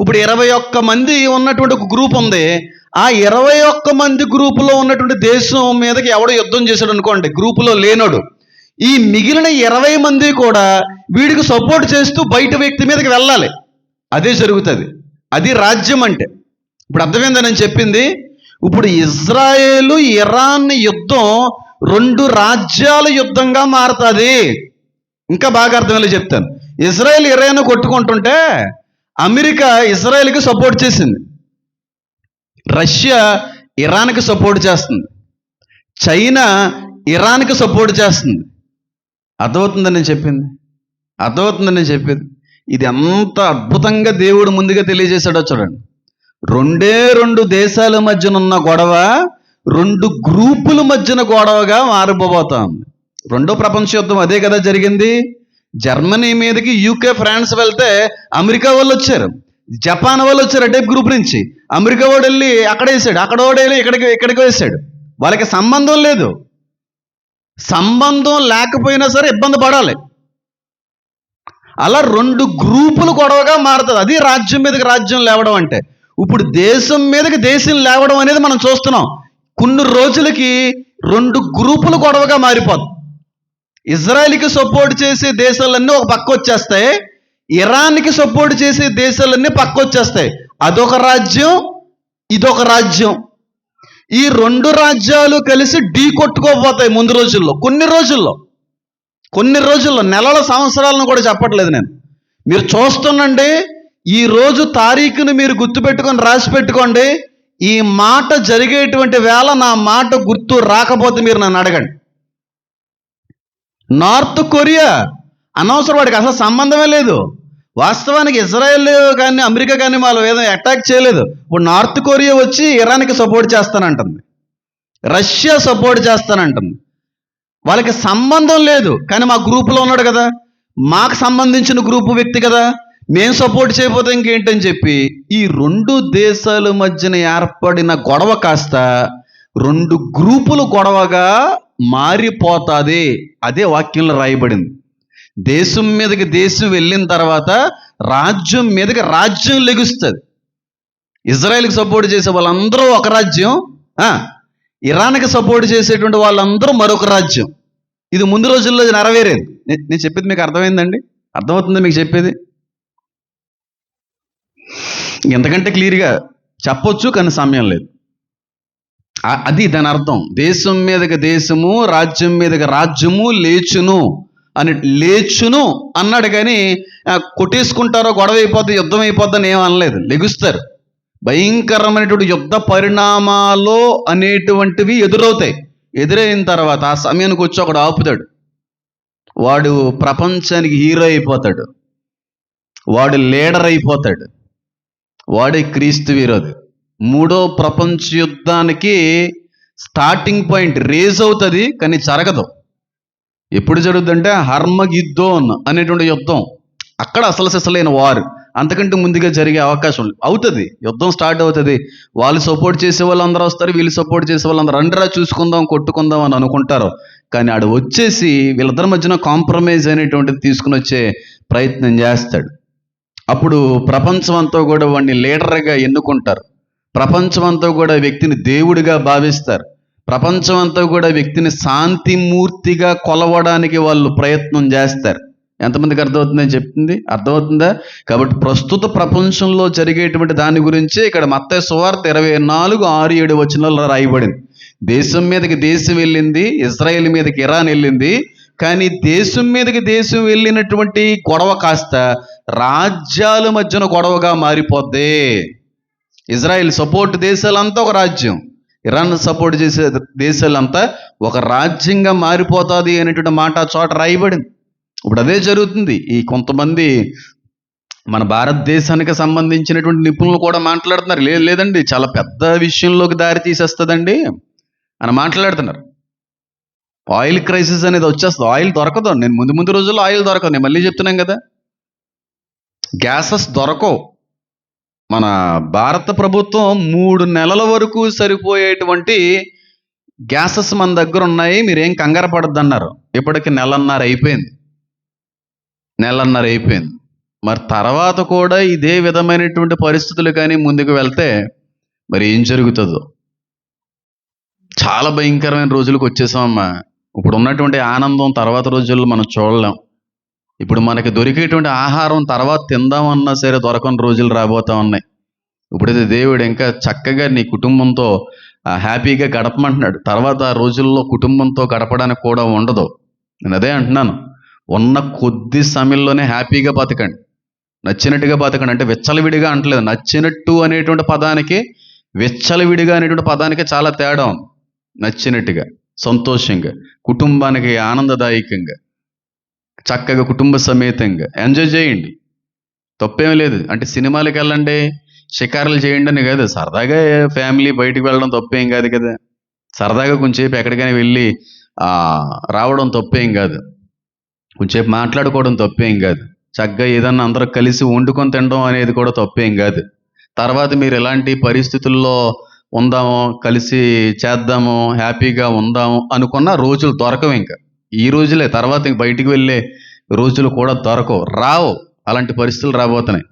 ఇప్పుడు 21 మంది ఉన్నటువంటి ఒక గ్రూప్ ఉంది. ఆ 21 మంది గ్రూపులో ఉన్నటువంటి దేశం మీదకి ఎవడో యుద్ధం చేశాడు అనుకోండి, గ్రూపులో లేనోడు, ఈ మిగిలిన 20 మంది కూడా వీడికి సపోర్ట్ చేస్తూ బయట వ్యక్తి మీదకి వెళ్ళాలి. అదే జరుగుతుంది. అది రాజ్యం అంటే. ఇప్పుడు అర్థమైందని నేను చెప్పింది. ఇప్పుడు ఇజ్రాయేలు ఇరాన్ యుద్ధం 2 రాజ్యాల యుద్ధంగా మారుతుంది. ఇంకా బాగా అర్థమయ్యేలా చెప్తాను. ఇజ్రాయెల్ ఇరాన్ కొట్టుకుంటుంటే అమెరికా ఇజ్రాయెల్కి సపోర్ట్ చేసింది, రష్యా ఇరాన్కి సపోర్ట్ చేస్తుంది, చైనా ఇరాన్కి సపోర్ట్ చేస్తుంది. అర్థమవుతుందని నేను చెప్పింది? అర్థమవుతుందని నేను చెప్పేది. ఇది ఎంత అద్భుతంగా దేవుడు ముందుగా తెలియజేశాడో చూడండి. 2 దేశాల మధ్యన ఉన్న గొడవ 2 గ్రూపుల మధ్యన గొడవగా మారిపోతా ఉంది. 2వ ప్రపంచ యుద్ధం అదే కదా జరిగింది. జర్మనీ మీదకి యూకే, ఫ్రాన్స్ వెళ్తే అమెరికా వాళ్ళు వచ్చారు, జపాన్ వాళ్ళు వచ్చారు అటే గ్రూప్ నుంచి. అమెరికా వాడు వెళ్ళి అక్కడ వేసాడు, అక్కడ వాడు వెళ్ళి ఇక్కడికి వేసాడు. వాళ్ళకి సంబంధం లేదు. సంబంధం లేకపోయినా సరే ఇబ్బంది పడాలి. అలా 2 గ్రూపులు గొడవగా మారుతుంది. అది రాజ్యం మీదకి రాజ్యం లేవడం అంటే. ఇప్పుడు దేశం మీదకి దేశం లేవడం అనేది మనం చూస్తున్నాం. కొన్ని రోజులకి 2 గ్రూపులు గొడవగా మారిపోతుంది. ఇజ్రాయెల్కి సపోర్ట్ చేసే దేశాలన్నీ ఒక పక్క వచ్చేస్తాయి, ఇరాన్కి సపోర్ట్ చేసే దేశాలన్నీ పక్క వచ్చేస్తాయి. అదొక రాజ్యం, ఇదొక రాజ్యం. ఈ 2 రాజ్యాలు కలిసి ఢీ కొట్టుకోపోతాయి ముందు రోజుల్లో. కొన్ని రోజుల్లో నెలల సంవత్సరాలను కూడా చెప్పట్లేదు నేను. మీరు చూస్తుండండి. ఈ రోజు తారీఖును మీరు గుర్తుపెట్టుకొని రాసి పెట్టుకోండి. ఈ మాట జరిగేటువంటి వేళ నా మాట గుర్తు రాకపోతే మీరు నన్ను అడగండి. నార్త్ కొరియా అనవసరం, వాడికి అసలు సంబంధమే లేదు. వాస్తవానికి ఇజ్రాయెల్ కానీ అమెరికా కానీ వాళ్ళు ఏదో అటాక్ చేయలేదు. ఇప్పుడు నార్త్ కొరియా వచ్చి ఇరాన్కి సపోర్ట్ చేస్తానంటుంది, రష్యా సపోర్ట్ చేస్తానంటుంది. వాళ్ళకి సంబంధం లేదు, కానీ మా గ్రూపులో ఉన్నాడు కదా, మాకు సంబంధించిన గ్రూపు వ్యక్తి కదా, మేము సపోర్ట్ చేయకపోతే ఇంకేంటని చెప్పి ఈ 2 దేశాల మధ్యన ఏర్పడిన గొడవ కాస్త 2 గ్రూపులు గొడవగా మారిపోతుంది. అదే వాక్యంలో రాయబడింది. దేశం మీదకి దేశం వెళ్ళిన తర్వాత రాజ్యం మీదకి రాజ్యం లెగుస్తుంది. ఇజ్రాయెల్కి సపోర్ట్ చేసే వాళ్ళందరూ ఒక రాజ్యం, ఇరాన్కి సపోర్ట్ చేసేటువంటి వాళ్ళందరూ మరొక రాజ్యం. ఇది ముందు రోజుల్లో నెరవేరేది. నేను చెప్పేది మీకు అర్థమైందండి? అర్థమవుతుంది మీకు చెప్పేది? ఎంతకంటే క్లియర్గా చెప్పొచ్చు, కానీ సమయం లేదు. అది దాని అర్థం. దేశం మీదకి దేశము, రాజ్యం మీదకి రాజ్యము లేచును అని, లేచును అన్నాడు. కానీ కొట్టేసుకుంటారో, గొడవ అయిపోద్ది, యుద్ధం అయిపోద్దని ఏం అనలేదు. లెగుస్తారు. భయంకరమైనటువంటి యుద్ధ పరిణామాలు అనేటువంటివి ఎదురవుతాయి. ఎదురైన తర్వాత ఆ సమయానికి వచ్చి ఒకడు ఆపుతాడు. వాడు ప్రపంచానికి హీరో అయిపోతాడు, వాడు లీడర్ అయిపోతాడు, వాడే క్రీస్తు విరోధి. 3వ ప్రపంచ యుద్ధానికి స్టార్టింగ్ పాయింట్ రేజ్ అవుతుంది, కానీ జరగదు. ఎప్పుడు జరుగుతుందంటే హర్మగిద్దోన్ అనేటువంటి యుద్ధం. అక్కడ అసలైన వారు. అంతకంటే ముందుగా జరిగే అవకాశం అవుతుంది. యుద్ధం స్టార్ట్ అవుతుంది. వాళ్ళు సపోర్ట్ చేసే వాళ్ళందరూ వస్తారు, వీళ్ళు సపోర్ట్ చేసే వాళ్ళందరూ రండిరా చూసుకుందాం, కొట్టుకుందాం అని అనుకుంటారు. కానీ ఆడు వచ్చేసి వీళ్ళిద్దరి మధ్యన కాంప్రమైజ్ అనేటువంటిది తీసుకుని వచ్చే ప్రయత్నం చేస్తాడు. అప్పుడు ప్రపంచం అంతా కూడా వాడిని లీడర్గా ఎన్నుకుంటారు. ప్రపంచం అంతా కూడా వ్యక్తిని దేవుడిగా భావిస్తారు. ప్రపంచం అంతా కూడా వ్యక్తిని శాంతిమూర్తిగా కొలవడానికి వాళ్ళు ప్రయత్నం చేస్తారు. ఎంతమందికి అర్థమవుతుందని చెప్తుంది? అర్థమవుతుందా? కాబట్టి ప్రస్తుత ప్రపంచంలో జరిగేటువంటి దాని గురించి ఇక్కడ మత్తయి సువార్త 24:6-7 వచనాల్లో రాయబడింది. దేశం మీదకి దేశం వెళ్ళింది, ఇజ్రాయెల్ మీదకి ఇరాన్ వెళ్ళింది. కానీ దేశం మీదకి దేశం వెళ్ళినటువంటి గొడవ కాస్త రాజ్యాల మధ్యన గొడవగా మారిపోద్ది. ఇజ్రాయెల్ సపోర్ట్ దేశాలంతా ఒక రాజ్యం, ఇరాన్ సపోర్ట్ చేసే దేశాలంతా ఒక రాజ్యంగా మారిపోతుంది అనేటువంటి మాట చోట రాయబడింది. ఇప్పుడు అదే జరుగుతుంది. ఈ కొంతమంది మన భారతదేశానికి సంబంధించినటువంటి నిపుణులు కూడా మాట్లాడుతున్నారు, లేదండి చాలా పెద్ద విషయంలోకి దారి తీసేస్తుందండి అని మాట్లాడుతున్నారు. ఆయిల్ క్రైసిస్ అనేది వచ్చేస్తుంది. ఆయిల్ దొరకదు. నేను ముందు రోజుల్లో ఆయిల్ దొరకదు. నేను మళ్ళీ చెప్తున్నాను కదా, గ్యాసెస్ దొరకవు. మన భారత ప్రభుత్వం 3 నెలల వరకు సరిపోయేటువంటి గ్యాసెస్ మన దగ్గర ఉన్నాయి, మీరేం కంగారు పడద్దు అన్నారు. ఇప్పటికి నెలన్నర అయిపోయింది. మరి తర్వాత కూడా ఇదే విధమైనటువంటి పరిస్థితులు కానీ ముందుకు వెళ్తే మరి ఏం జరుగుతుందో. చాలా భయంకరమైన రోజులకు వచ్చేసామమ్మా. ఇప్పుడు ఉన్నటువంటి ఆనందం తర్వాత రోజుల్లో మనం చూడలేం. ఇప్పుడు మనకి దొరికేటువంటి ఆహారం తర్వాత తిందామన్నా సరే దొరకని రోజులు రాబోతా ఉన్నాయి. ఇప్పుడైతే దేవుడు ఇంకా చక్కగా నీ కుటుంబంతో హ్యాపీగా గడపమంటున్నాడు. తర్వాత ఆ రోజుల్లో కుటుంబంతో గడపడానికి కూడా ఉండదు. నేను అదే అంటున్నాను, ఉన్న కొద్ది సమయంలోనే హ్యాపీగా బతకండి, నచ్చినట్టుగా బతకండి. అంటే విచ్చలవిడిగా అంటలేదు, నచ్చినట్టు అనేటువంటి పదానికి విచ్చలవిడిగా అనేటువంటి పదానికి చాలా తేడా ఉంది. నచ్చినట్టుగా, సంతోషంగా, కుటుంబానికి ఆనందదాయకంగా, చక్కగా కుటుంబ సమేతంగా ఎంజాయ్ చేయండి. తప్పేం లేదు. అంటే సినిమాలకు వెళ్ళండి, షికారులు చేయండి అని కాదు, సరదాగా ఫ్యామిలీ బయటికి వెళ్ళడం తప్పేం కాదు కదా. సరదాగా కొంచెంసేపు ఎక్కడికైనా వెళ్ళి రావడం తప్పేం కాదు, కొంచెంసేపు మాట్లాడుకోవడం తప్పేం కాదు, చక్కగా ఏదన్నా అందరూ కలిసి వండుకొని తినడం అనేది కూడా తప్పేం కాదు. తర్వాత మీరు ఎలాంటి పరిస్థితుల్లో ఉందాము, కలిసి చేద్దాము, హ్యాపీగా ఉందాము అనుకున్న రోజులు దొరకవు. ఇంకా ఈ రోజులే, తర్వాత ఇంక బయటికి వెళ్ళే రోజులు కూడా దొరకవు, రావు. అలాంటి పరిస్థితులు రాబోతున్నాయి.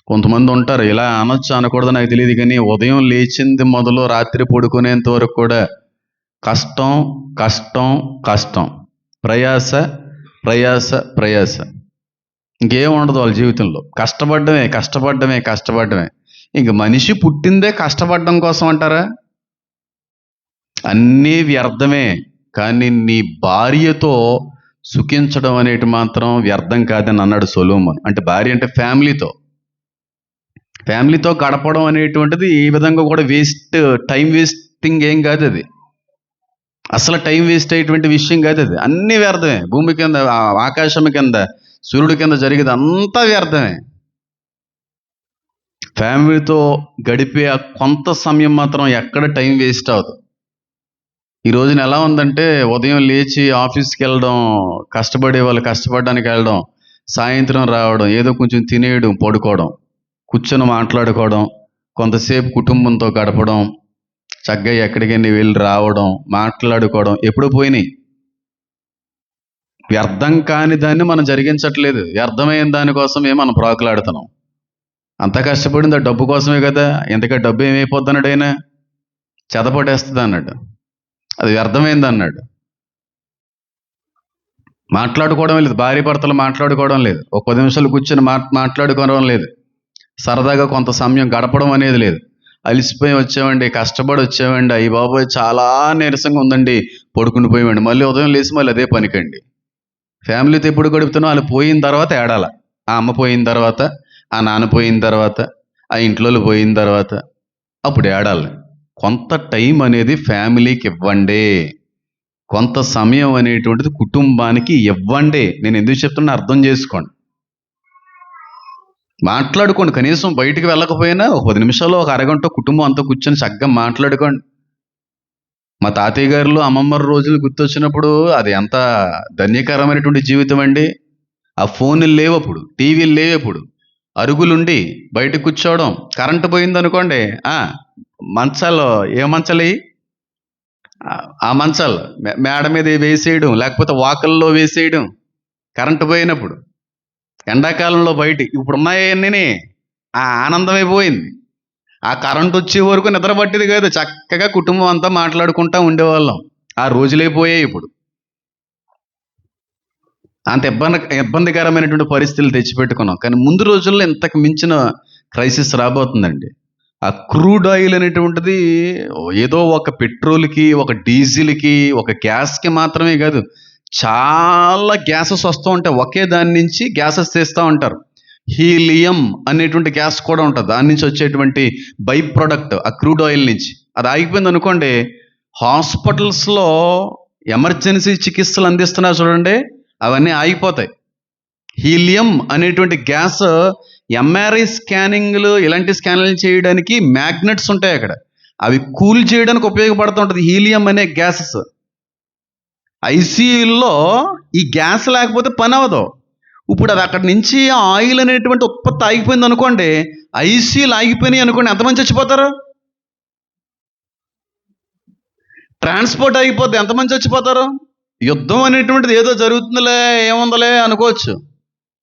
కొంతమంది ఉంటారు, ఇలా అనొచ్చు అనకూడదు నాకు తెలియదు కానీ, ఉదయం లేచింది మొదలు రాత్రి పడుకునేంత వరకు కూడా కష్టం కష్టం కష్టం, ప్రయాస ప్రయాస ప్రయాస, ఇంకేం ఉండదు వాళ్ళ జీవితంలో. కష్టపడ్డమే కష్టపడ్డమే కష్టపడ్డమే. ఇంక మనిషి పుట్టిందే కష్టపడడం కోసం అంటారా? అన్నీ వ్యర్థమే. కానీ నీ భార్యతో సుఖించడం అనేటి మాత్రం వ్యర్థం కాదని అన్నాడు సొలొమోను. అంటే భార్య అంటే ఫ్యామిలీతో గడపడం అనేటువంటిది ఈ విధంగా కూడా టైం వేస్టింగ్ ఏం కాదు అది. అసలు టైం వేస్ట్ అయ్యేటువంటి విషయం కాదు అది. అన్నీ వ్యర్థమే. భూమి కింద, ఆకాశం కింద, సూర్యుడి కింద జరిగేది అంతా వ్యర్థమే. ఫ్యామిలీతో గడిపే ఆ కొంత సమయం మాత్రం ఎక్కడ టైం వేస్ట్ అవ్వదు. ఈ రోజున ఎలా ఉందంటే, ఉదయం లేచి ఆఫీస్కి వెళ్ళడం, కష్టపడే వాళ్ళు కష్టపడడానికి వెళ్ళడం, సాయంత్రం రావడం, ఏదో కొంచెం తినేయడం, పడుకోవడం, కూర్చొని మాట్లాడుకోవడం, కొంతసేపు కుటుంబంతో గడపడం, చక్కగా ఎక్కడికైనా వెళ్ళి రావడం, మాట్లాడుకోవడం ఎప్పుడు పోయినాయి. వ్యర్థం కాని దాన్ని మనం జరిగించట్లేదు, వ్యర్థమైన దానికోసమే మనం ప్రాకులాడుతున్నాం. అంత కష్టపడింది ఆ డబ్బు కోసమే కదా. ఎందుకంటే డబ్బు ఏమైపోద్ది అన్నాడు ఆయన, చెదపటేస్తుంది అన్నాడు, అది వ్యర్థమైంది అన్నాడు. మాట్లాడుకోవడం లేదు, భార్య భర్తలు మాట్లాడుకోవడం లేదు, ఒక 10 నిమిషాలు కూర్చొని మాట్లాడుకోవడం లేదు, సరదాగా కొంత సమయం గడపడం అనేది లేదు. అలిసిపోయి వచ్చామండి, కష్టపడి వచ్చామండి, అయ్యి బాబోయ్ చాలా నీరసంగా ఉందండి, పడుకుని పోయామండి, మళ్ళీ ఉదయం లేచి మళ్ళీ అదే పనికండి. ఫ్యామిలీతో ఎప్పుడు గడుపుతున్నాం? వాళ్ళు పోయిన తర్వాత ఏడాల, ఆ అమ్మ పోయిన తర్వాత, ఆ నాన్న పోయిన తర్వాత, ఆ ఇంట్లో పోయిన తర్వాత అప్పుడు ఏడాలి. కొంత టైం అనేది ఫ్యామిలీకి ఇవ్వండి, కొంత సమయం అనేటువంటిది కుటుంబానికి ఇవ్వండి. నేను ఎందుకు చెప్తున్నా అర్థం చేసుకోండి. మాట్లాడుకోండి, కనీసం బయటికి వెళ్ళకపోయినా ఒక 10 నిమిషాలు, ఒక అరగంట కుటుంబం అంతా కూర్చొని చక్కగా మాట్లాడుకోండి. మా తాతయ్య గారు, అమ్మమ్మ రోజులు గుర్తొచ్చినప్పుడు అది ఎంత ధన్యకరమైనటువంటి జీవితం అండి. ఆ ఫోన్లు లేవు అప్పుడు, టీవీలు లేవు అప్పుడు, అరుగులుండి బయట కూర్చోవడం. కరెంటు పోయింది అనుకోండి, మంచాలు, ఏ మంచాలు ఆ మంచాలు మేడ మీద వేసేయడం, లేకపోతే వాకల్లో వేసేయడం. కరెంటు పోయినప్పుడు ఎండాకాలంలో బయట, ఇప్పుడు ఉన్నాయన్నీ ఆ ఆనందమే పోయింది. ఆ కరెంట్ వచ్చే వరకు నిద్ర పట్టేది కాదు, చక్కగా కుటుంబం అంతా మాట్లాడుకుంటా ఉండేవాళ్ళం. ఆ రోజులే పోయాయి ఇప్పుడు. అంత ఇబ్బందికరమైనటువంటి పరిస్థితులు తెచ్చిపెట్టుకున్నాం. కానీ ముందు రోజుల్లో ఇంతకు మించిన క్రైసిస్ రాబోతుందండి. ఆ క్రూడ్ ఆయిల్ అనేటువంటిది ఏదో ఒక పెట్రోల్కి, ఒక డీజిల్కి, ఒక గ్యాస్కి మాత్రమే కాదు, చాలా గ్యాసెస్ వస్తూ ఉంటాయి. ఒకే దాని నుంచి గ్యాసెస్ తీస్తూ ఉంటారు. హీలియం అనేటువంటి గ్యాస్ కూడా ఉంటుంది, దాని నుంచి వచ్చేటువంటి బై ప్రొడక్ట్ ఆ క్రూడ్ ఆయిల్ నుంచి. అది ఆగిపోయింది అనుకోండి, హాస్పిటల్స్లో ఎమర్జెన్సీ చికిత్సలు అందిస్తున్నారు చూడండి, అవన్నీ ఆగిపోతాయి. హీలియం అనేటువంటి గ్యాస్ ఎంఆర్ఐ స్కానింగ్లు, ఇలాంటి స్కానింగ్లు చేయడానికి మ్యాగ్నెట్స్ ఉంటాయి అక్కడ, అవి కూల్ చేయడానికి ఉపయోగపడుతూ ఉంటుంది హీలియం అనే గ్యాసెస్. ఐసీయూలో ఈ గ్యాస్ లేకపోతే పని అవ్వదు. ఇప్పుడు అది అక్కడి నుంచి ఆయిల్ అనేటువంటి ఉత్పత్తి ఆగిపోయింది అనుకోండి, ఐసీయూలు ఆగిపోయినాయి అనుకోండి, ఎంతమంది చచ్చిపోతారు? ట్రాన్స్పోర్ట్ ఆగిపోద్ది, ఎంతమంది చచ్చిపోతారు? యుద్ధం అనేటువంటిది ఏదో జరుగుతుందిలే, ఏముందలే అనుకోవచ్చు.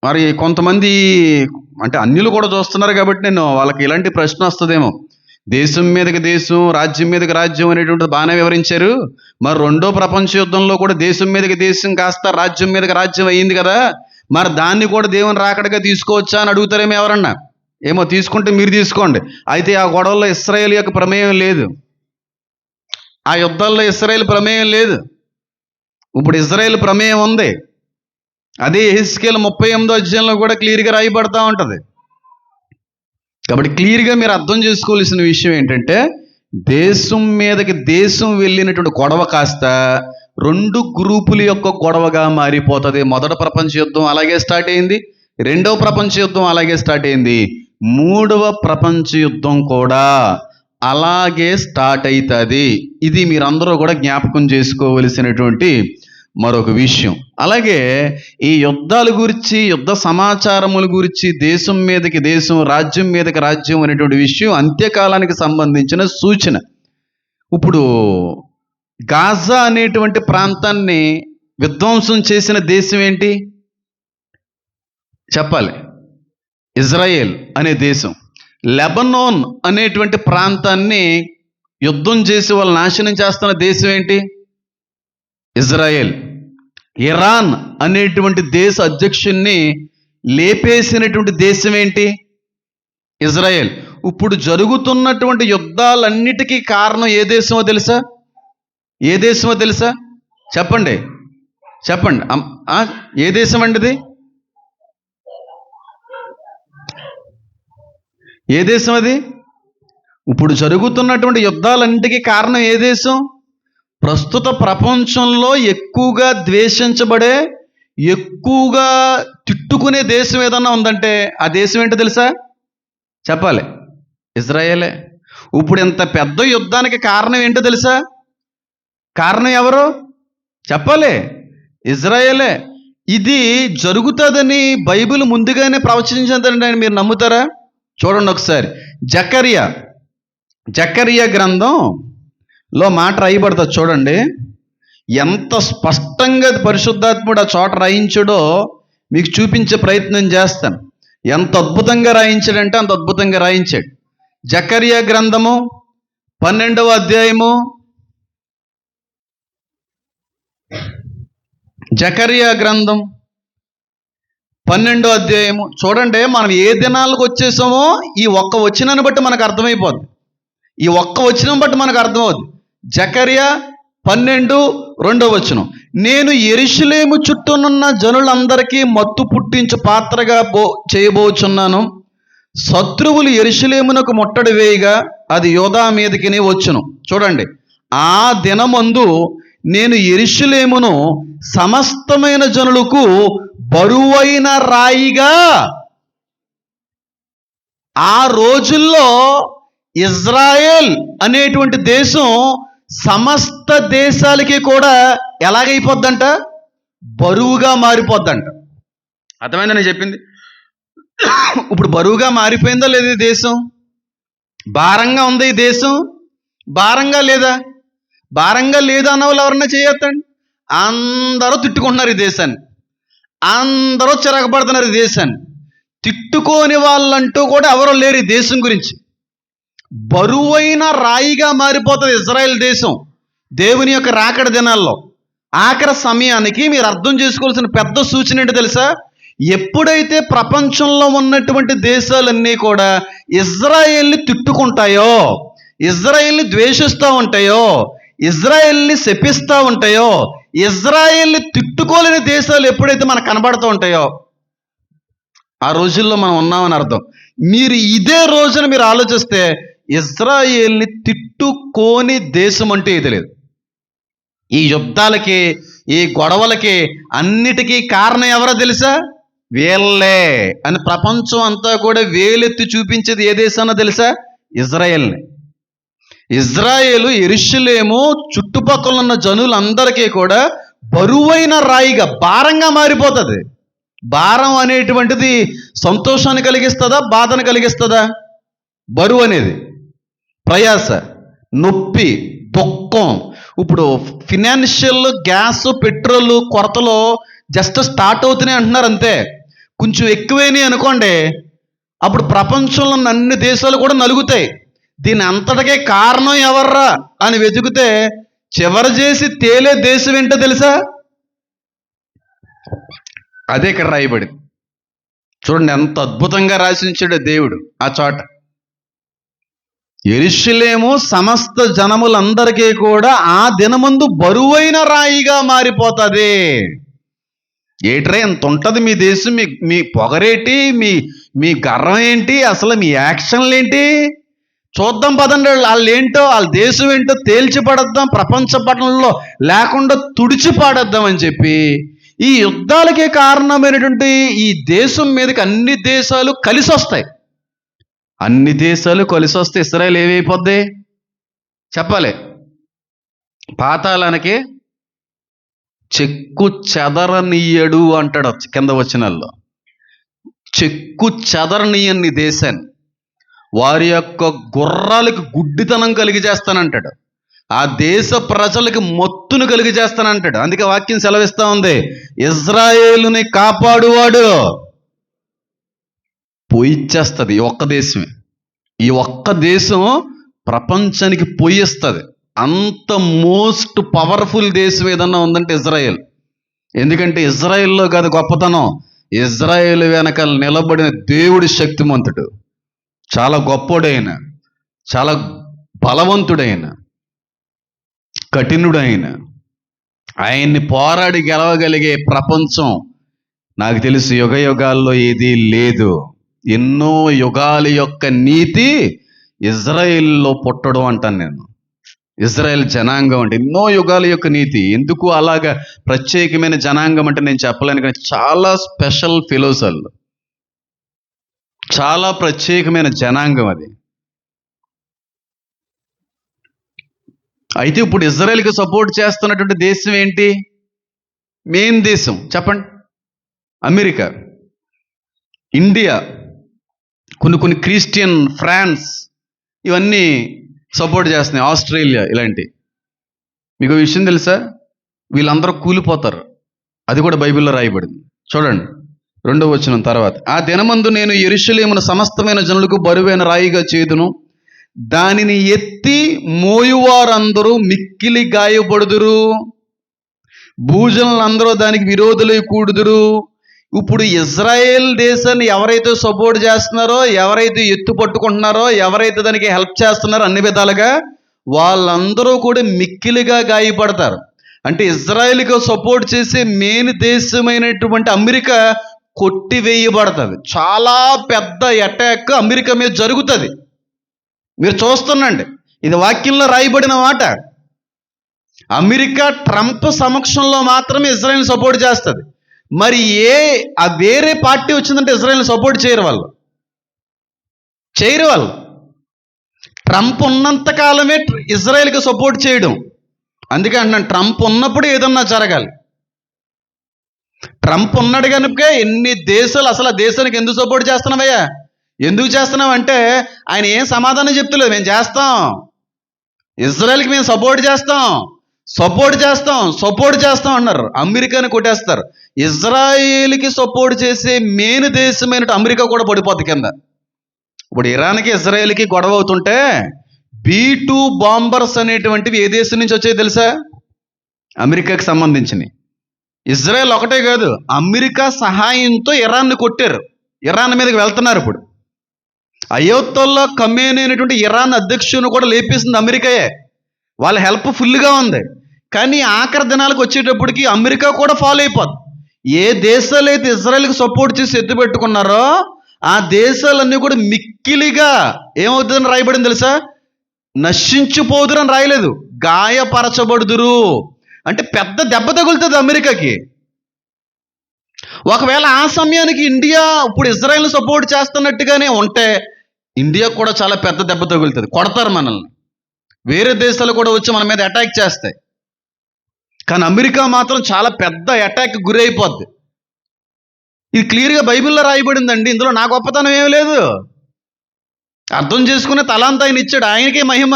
మరి కొంతమంది అంటే అన్యులు కూడా చూస్తున్నారు కాబట్టి నేను వాళ్ళకి ఇలాంటి ప్రశ్న వస్తుందేమో, దేశం మీదకి దేశం, రాజ్యం మీదకి రాజ్యం అనేటువంటిది బాగానే వివరించారు. మరి రెండో ప్రపంచ యుద్ధంలో కూడా దేశం మీదకి దేశం కాస్త రాజ్యం మీదకి రాజ్యం అయ్యింది కదా, మరి దాన్ని కూడా దేవుని రాకడగా తీసుకోవచ్చా అని అడుగుతారేమో ఎవరన్నా. ఏమో, తీసుకుంటే మీరు తీసుకోండి. అయితే ఆ గొడవల్లో ఇశ్రాయేల్ యొక్క ప్రమేయం లేదు, ఆ యుద్ధాల్లో ఇశ్రాయేల్ ప్రమేయం లేదు. ఇప్పుడు ఇజ్రాయేల్ ప్రమేయం ఉంది. అదే యెహెజ్కేలు 38వ అధ్యాయంలో కూడా క్లియర్గా రాయబడతా ఉంటుంది. కాబట్టి క్లియర్గా మీరు అర్థం చేసుకోవాల్సిన విషయం ఏంటంటే, దేశం మీదకి దేశం వెళ్ళినటువంటి గొడవ కాస్త రెండు గ్రూపుల యొక్క గొడవగా మారిపోతుంది. మొదటి ప్రపంచ యుద్ధం అలాగే స్టార్ట్ అయింది, రెండవ ప్రపంచ యుద్ధం అలాగే స్టార్ట్ అయింది, మూడవ ప్రపంచ యుద్ధం కూడా అలాగే స్టార్ట్ అవుతుంది. ఇది మీరందరూ కూడా జ్ఞాపకం చేసుకోవలసినటువంటి మరొక విషయం. అలాగే ఈ యుద్ధాల గురించి, యుద్ధ సమాచారముల గురించి, దేశం మీదకి దేశం, రాజ్యం మీదకి రాజ్యం అనేటువంటి విషయం అంత్యకాలానికి సంబంధించిన సూచన. ఇప్పుడు గాజా అనేటువంటి ప్రాంతాన్ని విధ్వంసం చేసిన దేశం ఏంటి చెప్పాలి? ఇజ్రాయేల్ అనే దేశం. లెబనోన్ అనేటువంటి ప్రాంతాన్ని యుద్ధం చేసి వాళ్ళు నాశనం చేస్తున్న దేశం ఏంటి? ఇజ్రాయేల్. ఇరాన్ అనేటువంటి దేశ అధ్యక్షుణ్ణి లేపేసినటువంటి దేశం ఏంటి? ఇజ్రాయేల్. ఇప్పుడు జరుగుతున్నటువంటి యుద్ధాలన్నిటికీ కారణం ఏ దేశమో తెలుసా? ఏ దేశమో తెలుసా? చెప్పండి చెప్పండి. ఏ దేశం అండి ఇది? ఏ దేశం అది? ఇప్పుడు జరుగుతున్నటువంటి యుద్ధాలన్నిటికీ కారణం ఏ దేశం? ప్రస్తుత ప్రపంచంలో ఎక్కువగా ద్వేషించబడే, ఎక్కువగా తిట్టుకునే దేశం ఏదన్నా ఉందంటే ఆ దేశం ఏంటో తెలుసా? చెప్పాలి. ఇజ్రాయేలే. ఇప్పుడు ఇంత పెద్ద యుద్ధానికి కారణం ఏంటో తెలుసా? కారణం ఎవరు చెప్పాలి? ఇజ్రాయేలే. ఇది జరుగుతుందని బైబిల్ ముందుగానే ప్రవచించిందని మీరు నమ్ముతారా? చూడండి ఒకసారి. జకరియా గ్రంథంలో మాట రాయబడుతుంది చూడండి. ఎంత స్పష్టంగా పరిశుద్ధాత్ముడు ఆ చోట రాయించాడో మీకు చూపించే ప్రయత్నం చేస్తాను. ఎంత అద్భుతంగా రాయించాడంటే అంత అద్భుతంగా రాయించాడు. జకరియా గ్రంథము 12వ అధ్యాయము, జకరియా గ్రంథం 12వ అధ్యాయము చూడండి. మనం ఏ దినాలకు వచ్చేసామో ఈ ఒక్క వచనాన్ని బట్టి మనకు అర్థమైపోద్ది. ఈ ఒక్క వచనం బట్టి మనకు అర్థమవుద్ది. జకరియా 12:2 వచనం. నేను యెరూషలేము చుట్టూనున్న జనులందరికీ మత్తు పుట్టించు పాత్రగా చేయబోచున్నాను. శత్రువులు యెరూషలేమునకు ముట్టడి వేయగా అది యోధా మీదకి వచ్చును. చూడండి. ఆ దినమందు నేను యెరూషలేమును సమస్తమైన జనులకు బరువైన రాయిగా, ఆ రోజుల్లో ఇజ్రాయేల్ అనేటువంటి దేశం సమస్త దేశాలకి కూడా ఎలాగైపోద్దంట? బరువుగా మారిపోద్దంట. అర్థమైందా నేను చెప్పింది? ఇప్పుడు బరువుగా మారిపోయిందా లేదా ఈ దేశం? భారంగా ఉంది ఈ దేశం? భారంగా లేదా? భారంగా లేదా అన్న వాళ్ళు ఎవరన్నా చేయొద్దండి. అందరూ తిట్టుకుంటున్నారు ఈ దేశాన్ని, అందరూ చిరగబడుతున్నారు ఈ దేశాన్ని. తిట్టుకోని వాళ్ళంటూ కూడా ఎవరో లేరు ఈ దేశం గురించి. బరువైన రాయిగా మారిపోతుంది ఇజ్రాయెల్ దేశం దేవుని యొక్క రాకడ దినాల్లో. ఆఖరి సమయానికి మీరు అర్థం చేసుకోవాల్సిన పెద్ద సూచన ఏంటో తెలుసా? ఎప్పుడైతే ప్రపంచంలో ఉన్నటువంటి దేశాలన్నీ కూడా ఇజ్రాయెల్ని తిట్టుకుంటాయో, ఇజ్రాయెల్ని ద్వేషిస్తూ ఉంటాయో, ఇజ్రాయెల్ని శపిస్తూ ఉంటాయో, ఇజ్రాయెల్ని తిట్టుకోలేని దేశాలు ఎప్పుడైతే మనకు కనబడుతూ ఉంటాయో ఆ రోజుల్లో మనం ఉన్నామని అర్థం. మీరు ఇదే రోజున మీరు ఆలోచిస్తే ఇజ్రాయేల్ని తిట్టుకోని దేశం అంటే ఇది లేదు. ఈ యుద్ధాలకి, ఈ గొడవలకి అన్నిటికీ కారణం ఎవరో తెలుసా? వీళ్ళే అని ప్రపంచం అంతా కూడా వేలెత్తి చూపించేది ఏ దేశానో తెలుసా? ఇజ్రాయేల్ని. ఇజ్రాయేలు, యెరూషలేము చుట్టుపక్కల ఉన్న జనులందరికీ కూడా బరువైన రాయిగా, భారంగా మారిపోతుంది. భారం అనేటువంటిది సంతోషాన్ని కలిగిస్తుందా, బాధను కలిగిస్తుందా? బరువు అనేది ప్రయాస, నొప్పి, దుఃఖం. ఇప్పుడు ఫినాన్షియల్, గ్యాస్, పెట్రోల్ కొరతలో జస్ట్ స్టార్ట్ అవుతున్నాయి అంటున్నారు అంతే. కొంచెం ఎక్కువైనాయి అనుకోండి, అప్పుడు ప్రపంచంలో అన్ని దేశాలు కూడా నలుగుతాయి. దీని అంతటికే కారణం ఎవర్రా అని వెతికితే చివరి చేసి తేలే దేశం ఏంటో తెలుసా? అదే ఇక్కడ రాయబడింది. చూడండి ఎంత అద్భుతంగా రాసించాడు దేవుడు ఆ చోట. యెరూషలేము సమస్త జనములందరికీ కూడా ఆ దినమందు బరువైన రాయిగా మారిపోతుంది. ఏట్రా ఎంత ఉంటుంది మీ దేశం, మీ పొగరేటి, మీ గర్వం ఏంటి, అసలు మీ యాక్షన్లు ఏంటి? చూద్దాం పదండి, వాళ్ళు ఏంటో, వాళ్ళ దేశం ఏంటో తేల్చి పడేద్దాం, ప్రపంచ పటంలో లేకుండా తుడిచి పాడేద్దాం అని చెప్పి ఈ యుద్ధాలకే కారణమైనటువంటి ఈ దేశం మీదకి అన్ని దేశాలు కలిసి వస్తాయి. అన్ని దేశాలు కలిసి వస్తే ఇశ్రాయేల్ ఏమైపోద్ది చెప్పాలి? పాతాళానికి చెక్కు చెదరనీయడు అంటాడు కింద వచనాల్లో. చెక్కు చెదరనీయని దేశాన్ని, వారి యొక్క గుర్రాలకు గుడ్డితనం కలిగి చేస్తానంటాడు. ఆ దేశ ప్రజలకు మత్తును కలిగి చేస్తానంటాడు. అందుకే వాక్యం సెలవిస్తా ఉంది, ఇజ్రాయేలుని కాపాడువాడు పొయ్యిచ్చేస్తుంది. ఈ ఒక్క దేశమే, ఈ ఒక్క దేశం ప్రపంచానికి పొయ్యిస్తుంది. అంత మోస్ట్ పవర్ఫుల్ దేశం ఏదన్నా ఉందంటే ఇజ్రాయెల్. ఎందుకంటే ఇజ్రాయెల్లో కాదు గొప్పతనం, ఇజ్రాయెల్ వెనకాల నిలబడిన దేవుడి శక్తిమంతుడు, చాలా గొప్పోడైన, చాలా బలవంతుడైన, కఠినుడైన, ఆయన్ని పోరాడి గెలవగలిగే ప్రపంచం నాకు తెలిసి యుగ యుగాల్లో ఏదీ లేదు. ఎన్నో యుగాల యొక్క నీతి ఇజ్రాయెల్లో పుట్టడం అంటాను నేను. ఇజ్రాయెల్ జనాంగం అంటే ఎన్నో యుగాల యొక్క నీతి. ఎందుకు అలాగా ప్రత్యేకమైన జనాంగం అంటే నేను చెప్పలేను, కానీ చాలా స్పెషల్ ఫెలోస్ వాళ్ళు, చాలా ప్రత్యేకమైన జనాంగం అది. అయితే ఇప్పుడు ఇజ్రాయెల్కి సపోర్ట్ చేస్తున్నటువంటి దేశం ఏంటి? మెయిన్ దేశం చెప్పండి. అమెరికా, ఇండియా, కొన్ని క్రిస్టియన్, ఫ్రాన్స్, ఇవన్నీ సపోర్ట్ చేస్తున్నాయి. ఆస్ట్రేలియా, ఇలాంటి. మీకు విషయం తెలుసా? వీళ్ళందరూ కూలిపోతారు. అది కూడా బైబిల్లో రాయబడింది. చూడండి 2వ వచనం తర్వాత, ఆ దినమందు నేను యెరూషలేమును సమస్తమైన జనులకు బరువైన రాయిగా చేదును, దానిని ఎత్తి మోయువారందరూ మిక్కిలి గాయపడుదురు, భూజనులందరూ దానికి విరోధులై కూడుదురు. ఇప్పుడు ఇజ్రాయెల్ దేశాన్ని ఎవరైతే సపోర్ట్ చేస్తున్నారో, ఎవరైతే ఎత్తు పట్టుకుంటున్నారో, ఎవరైతే దానికి హెల్ప్ చేస్తున్నారో అన్ని విధాలుగా, వాళ్ళందరూ కూడా మిక్కిలిగా గాయపడతారు. అంటే ఇజ్రాయెల్కి సపోర్ట్ చేసే మెయిన్ దేశమైనటువంటి అమెరికా కొట్టివేయబడుతుంది. చాలా పెద్ద అటాక్ అమెరికా మీద జరుగుతుంది. మీరు చూస్తుండండి, ఇది వాక్యంలో రాయబడిన మాట. అమెరికా ట్రంప్ సమక్షంలో మాత్రమే ఇజ్రాయెల్ సపోర్ట్ చేస్తుంది. మరి వేరే పార్టీ వచ్చిందంటే ఇజ్రాయెల్ సపోర్ట్ చేయరు వాళ్ళు. ట్రంప్ ఉన్నంత కాలమే ఇజ్రాయెల్కి సపోర్ట్ చేయడం. అందుకే అంటున్నాను, ట్రంప్ ఉన్నప్పుడు ఏదన్నా జరగాలి. ట్రంప్ ఉన్నాడు కనుక ఎన్ని దేశాలు, అసలు ఆ దేశానికి ఎందుకు సపోర్ట్ చేస్తున్నావయ్యా, ఎందుకు చేస్తున్నావు అంటే ఆయన ఏం సమాధానం చెప్తలేదు. మేము చేస్తాం, ఇజ్రాయెల్కి మేము సపోర్ట్ చేస్తాం అన్నారు. అమెరికాని కొట్టేస్తారు. ఇజ్రాయేల్కి సపోర్ట్ చేసే మెయిన్ దేశమైన అమెరికా కూడా పడిపోద్ది కింద. ఇప్పుడు ఇరాన్కి ఇజ్రాయేల్కి గొడవ అవుతుంటే B-2 బాంబర్స్ అనేటువంటివి ఏ దేశం నుంచి వచ్చాయి తెలుసా? అమెరికాకి సంబంధించినవి. ఇజ్రాయెల్ ఒకటే కాదు, అమెరికా సహాయంతో ఇరాన్ని కొట్టారు. ఇరాన్ మీదకి వెళ్తున్నారు. ఇప్పుడు అయోత్తోల్లో ఖమేనీ అనేటువంటి ఇరాన్ అధ్యక్షుని కూడా లేపేసింది అమెరికాయే. వాళ్ళ హెల్ప్ ఫుల్గా ఉంది. కానీ ఆఖరి దినాలకు వచ్చేటప్పటికి అమెరికా కూడా ఫాలో అయిపోద్ది. ఏ దేశాలు అయితే ఇజ్రాయెల్కి సపోర్ట్ చేసి ఎత్తు పెట్టుకున్నారో ఆ దేశాలన్నీ కూడా మిక్కిలిగా ఏమవుతుందని రాయబడింది తెలుసా? నశించిపోదురు అని రాయలేదు, గాయపరచబడుదురు. అంటే పెద్ద దెబ్బ తగులుతుంది అమెరికాకి. ఒకవేళ ఆ సమయానికి ఇండియా ఇప్పుడు ఇజ్రాయెల్ని సపోర్ట్ చేస్తున్నట్టుగానే ఉంటే ఇండియా కూడా చాలా పెద్ద దెబ్బ తగులుతుంది. కొడతారు మనల్ని, వేరే దేశాలు కూడా వచ్చి మన మీద అటాక్ చేస్తాయి. కానీ అమెరికా మాత్రం చాలా పెద్ద అటాక్ గురి అయిపోద్ది. ఇది క్లియర్గా బైబిల్లో రాయబడిందండి. ఇందులో నా గొప్పతనం ఏమీ లేదు. అర్థం చేసుకునే తలాంత ఆయన ఇచ్చాడు, ఆయనకే మహిమ.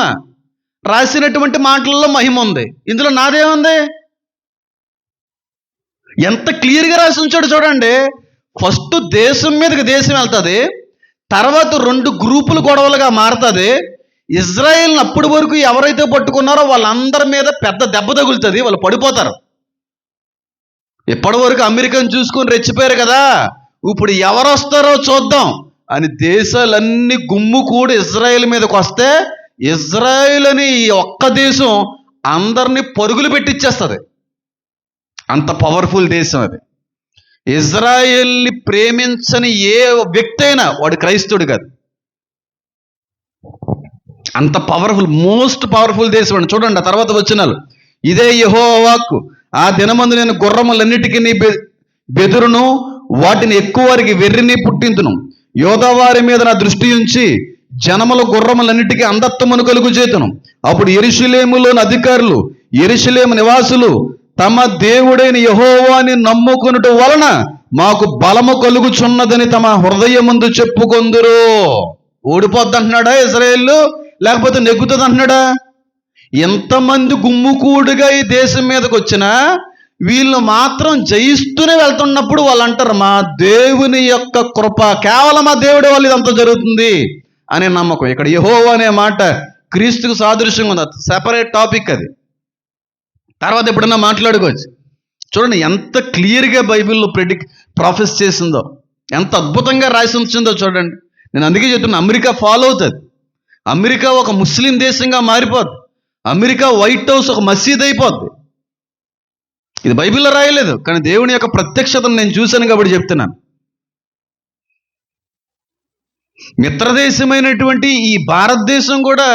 రాసినటువంటి మాటల్లో మహిమ ఉంది, ఇందులో నాదేముంది? ఎంత క్లియర్గా రాసి ఉంచాడు చూడండి. ఫస్ట్ దేశం మీదకి దేశం వెళ్తుంది, తర్వాత 2 గ్రూపులు గొడవలుగా మారుతుంది. ఇజ్రాయెల్ని అప్పటి వరకు ఎవరైతే పట్టుకున్నారో వాళ్ళందరి మీద పెద్ద దెబ్బ తగులుతుంది, వాళ్ళు పడిపోతారు. ఇప్పటి వరకు అమెరికాను చూసుకొని రెచ్చిపోయారు కదా, ఇప్పుడు ఎవరు వస్తారో చూద్దాం అని దేశాలన్నీ గుమ్ము కూడా ఇజ్రాయెల్ మీదకి వస్తే, ఇజ్రాయెల్ అని ఈ ఒక్క దేశం అందరినీ పరుగులు పెట్టిచ్చేస్తుంది. అంత పవర్ఫుల్ దేశం అది. ఇజ్రాయెల్ని ప్రేమించని ఏ వ్యక్తి అయినా వాడు క్రైస్తవుడు కాదు. అంత పవర్ఫుల్, మోస్ట్ పవర్ఫుల్ దేశం అండి. చూడండి ఆ తర్వాత వచనాలు. ఇదే యెహోవా వాక్కు, ఆ దినమందు నేను గుర్రములన్నిటికీ బెదురును, వాటిని ఎక్కువ వారికి వెర్రిని పుట్టింతును. యోధావారి మీద నా దృష్టి ఉంచి జనముల గుర్రములన్నిటికీ అంధత్వమును కలుగు చేతును. అప్పుడు యెరూషలేములోని అధికారులు, యెరూషలేము నివాసులు తమ దేవుడైన యెహోవాని నమ్ముకొనుట వలన మాకు బలము కలుగుచున్నదని తమ హృదయమందు చెప్పుకొందురు. ఓడిపోద్ది అంటున్నాడా ఇజ్రాయేలు, లేకపోతే నెగ్గుతుంది అంటున్నాడా? ఎంతమంది గుమ్ముకూడుగా ఈ దేశం మీదకి వచ్చినా వీళ్ళు మాత్రం జయిస్తూనే వెళ్తున్నప్పుడు వాళ్ళు అంటారు, మా దేవుని యొక్క కృప, కేవలం మా దేవుడి వల్ల ఇదంతా జరుగుతుంది అనే నమ్మకం. ఇక్కడ యెహోవా అనే మాట క్రీస్తుకు సాదృశ్యంగా ఉంది. సెపరేట్ టాపిక్ అది, తర్వాత ఎప్పుడన్నా మాట్లాడుకోవచ్చు. చూడండి ఎంత క్లియర్గా బైబిల్లో ప్రాఫెస్ చేసిందో, ఎంత అద్భుతంగా రాసి ఉంచిందో చూడండి. నేను అందుకే చెప్తున్నా, అమెరికా ఫాలో అవుతుంది. అమెరికా ఒక ముస్లిం దేశంగా మారిపోద్ది. అమెరికా వైట్ హౌస్ ఒక మసీద్ అయిపోద్ది. ఇది బైబిల్లో రాయలేదు, కానీ దేవుని యొక్క ప్రత్యక్షతను నేను చూశాను కాబట్టి చెప్తున్నాను. మిత్రదేశమైనటువంటి ఈ భారతదేశం కూడా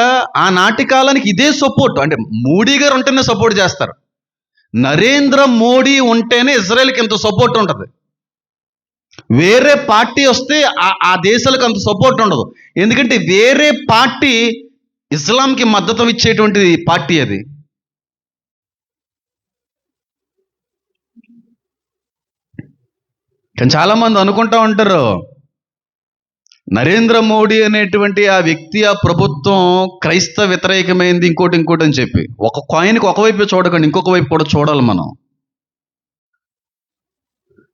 ఆనాటి కాలానికి ఇదే సపోర్ట్. అంటే మోడీ గారు ఉంటేనే సపోర్ట్ చేస్తారు. నరేంద్ర మోడీ ఉంటేనే ఇజ్రాయెల్కి ఎంత సపోర్ట్ ఉంటుంది. వేరే పార్టీ వస్తే ఆ దేశాలకు అంత సపోర్ట్ ఉండదు. ఎందుకంటే వేరే పార్టీ ఇస్లాంకి మద్దతు ఇచ్చేటువంటి పార్టీ అది. కానీ చాలామంది అనుకుంటా ఉంటారు, నరేంద్ర మోడీ అనేటువంటి ఆ వ్యక్తి, ఆ ప్రభుత్వం క్రైస్తవ వ్యతిరేకమైంది, ఇంకోటి అని చెప్పి. ఒక కాయిన్కి ఒకవైపు చూడకండి, ఇంకొక వైపు కూడా చూడాలి మనం.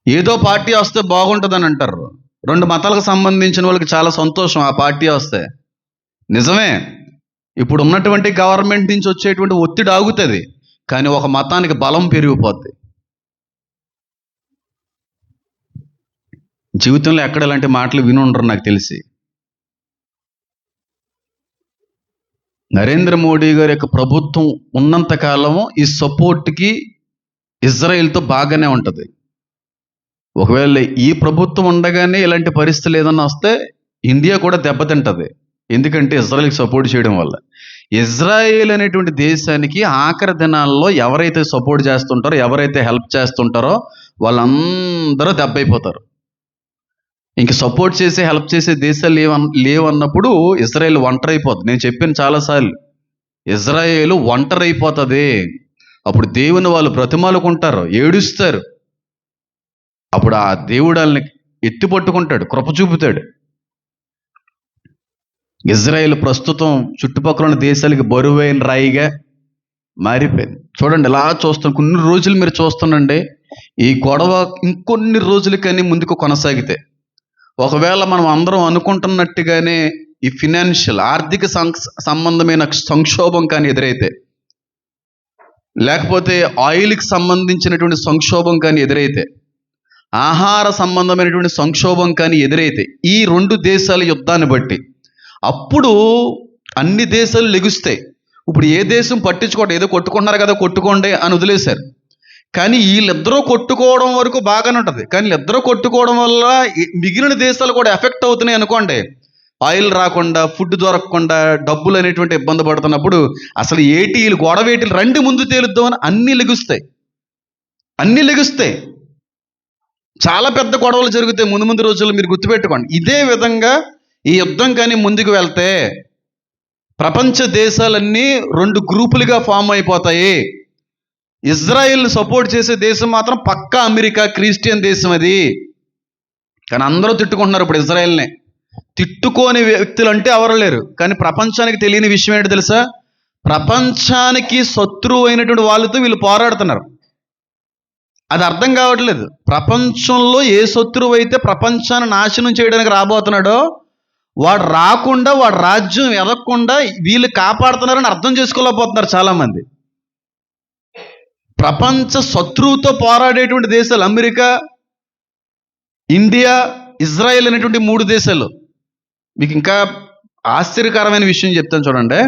ఏదో పార్టీ వస్తే బాగుంటుందని అంటారు. రెండు మతాలకు సంబంధించిన వాళ్ళకి చాలా సంతోషం ఆ పార్టీ వస్తే. నిజమే, ఇప్పుడు ఉన్నటువంటి గవర్నమెంట్ నుంచి వచ్చేటువంటి ఒత్తిడి ఆగుతుంది, కానీ ఒక మతానికి బలం పెరిగిపోద్ది. జీవితంలో ఎక్కడ ఇలాంటి మాటలు విని ఉండరు నాకు తెలిసి. నరేంద్ర మోడీ గారి యొక్క ప్రభుత్వం ఉన్నంత కాలము ఈ సపోర్ట్కి ఇజ్రాయెల్తో బాగానే ఉంటుంది. ఒకవేళ ఈ ప్రభుత్వం ఉండగానే ఇలాంటి పరిస్థితులు ఏదన్నా వస్తే ఇండియా కూడా దెబ్బతింటుంది. ఎందుకంటే ఇజ్రాయెల్కి సపోర్ట్ చేయడం వల్ల. ఇజ్రాయెల్ అనేటువంటి దేశానికి ఆఖరి దినాల్లో ఎవరైతే సపోర్ట్ చేస్తుంటారో, ఎవరైతే హెల్ప్ చేస్తుంటారో వాళ్ళందరూ దెబ్బైపోతారు. ఇంక సపోర్ట్ చేసే, హెల్ప్ చేసే దేశాలు లేవన్నప్పుడు ఇజ్రాయెల్ ఒంటరైపోతుంది. నేను చెప్పాను చాలాసార్లు, ఇజ్రాయెల్ ఒంటరైపోతుంది. అప్పుడు దేవుని వాళ్ళు బ్రతిమాలుకుంటారు, ఏడుస్తారు. అప్పుడు ఆ దేవుడు వాళ్ళని ఎత్తి పట్టుకుంటాడు, కృప చూపుతాడు. ఇజ్రాయెల్ ప్రస్తుతం చుట్టుపక్కల ఉన్న దేశాలకి బరువైన రాయిగా మారిపోయింది. చూడండి, ఇలా చూస్తాం, కొన్ని రోజులు మీరు చూస్తుండండి, ఈ గొడవ ఇంకొన్ని రోజులకని ముందుకు కొనసాగితే, ఒకవేళ మనం అందరం అనుకుంటున్నట్టుగానే ఈ ఫినాన్షియల్, ఆర్థిక సంబంధమైన సంక్షోభం కానీ ఎదురైతే, లేకపోతే ఆయిల్కి సంబంధించినటువంటి సంక్షోభం కానీ ఎదురైతే, ఆహార సంబంధమైనటువంటి సంక్షోభం కానీ ఎదురైతే, ఈ రెండు దేశాల యుద్ధాన్ని బట్టి అప్పుడు అన్ని దేశాలు లెగుస్తాయి. ఇప్పుడు ఏ దేశం పట్టించుకోవడం, ఏదో కొట్టుకుంటున్నారు కదా కొట్టుకోండి అని వదిలేశారు. కానీ వీళ్ళిద్దరూ కొట్టుకోవడం వరకు బాగానే ఉంటుంది. కానీ వీళ్ళిద్దరూ కొట్టుకోవడం వల్ల మిగిలిన దేశాలు కూడా ఎఫెక్ట్ అవుతున్నాయి అనుకోండి. ఆయిల్ రాకుండా, ఫుడ్ దొరకకుండా, డబ్బులు అనేటువంటి ఇబ్బంది పడుతున్నప్పుడు అసలు వీళ్ళు గొడవేటీలు రండి ముందు తేలుద్దామని అన్నీ లెగుస్తాయి. చాలా పెద్ద గొడవలు జరుగుతాయి ముందు రోజుల్లో, మీరు గుర్తుపెట్టుకోండి. ఇదే విధంగా ఈ యుద్ధం కానీ ముందుకు వెళ్తే ప్రపంచ దేశాలన్నీ రెండు గ్రూపులుగా ఫామ్ అయిపోతాయి. ఇజ్రాయెల్ సపోర్ట్ చేసే దేశం మాత్రం పక్కా అమెరికా, క్రిస్టియన్ దేశం అది. కానీ అందరూ తిట్టుకుంటున్నారు ఇప్పుడు ఇజ్రాయెల్ని. తిట్టుకోని వ్యక్తులు అంటే ఎవరు లేరు. కానీ ప్రపంచానికి తెలియని విషయం ఏంటో తెలుసా? ప్రపంచానికి శత్రువు అయినటువంటి వాళ్ళతో వీళ్ళు పోరాడుతున్నారు. అది అర్థం కావట్లేదు. ప్రపంచంలో ఏ శత్రువు అయితే ప్రపంచాన్ని నాశనం చేయడానికి రాబోతున్నాడో వాడు రాకుండా, వాడు రాజ్యం ఎదగకుండా వీళ్ళు కాపాడుతున్నారని అర్థం చేసుకోలేకపోతున్నారు చాలామంది. ప్రపంచ శత్రువుతో పోరాడేటువంటి దేశాలు అమెరికా, ఇండియా, ఇజ్రాయెల్ అనేటువంటి 3 దేశాలు. మీకు ఇంకా ఆశ్చర్యకరమైన విషయం చెప్తాను చూడండి.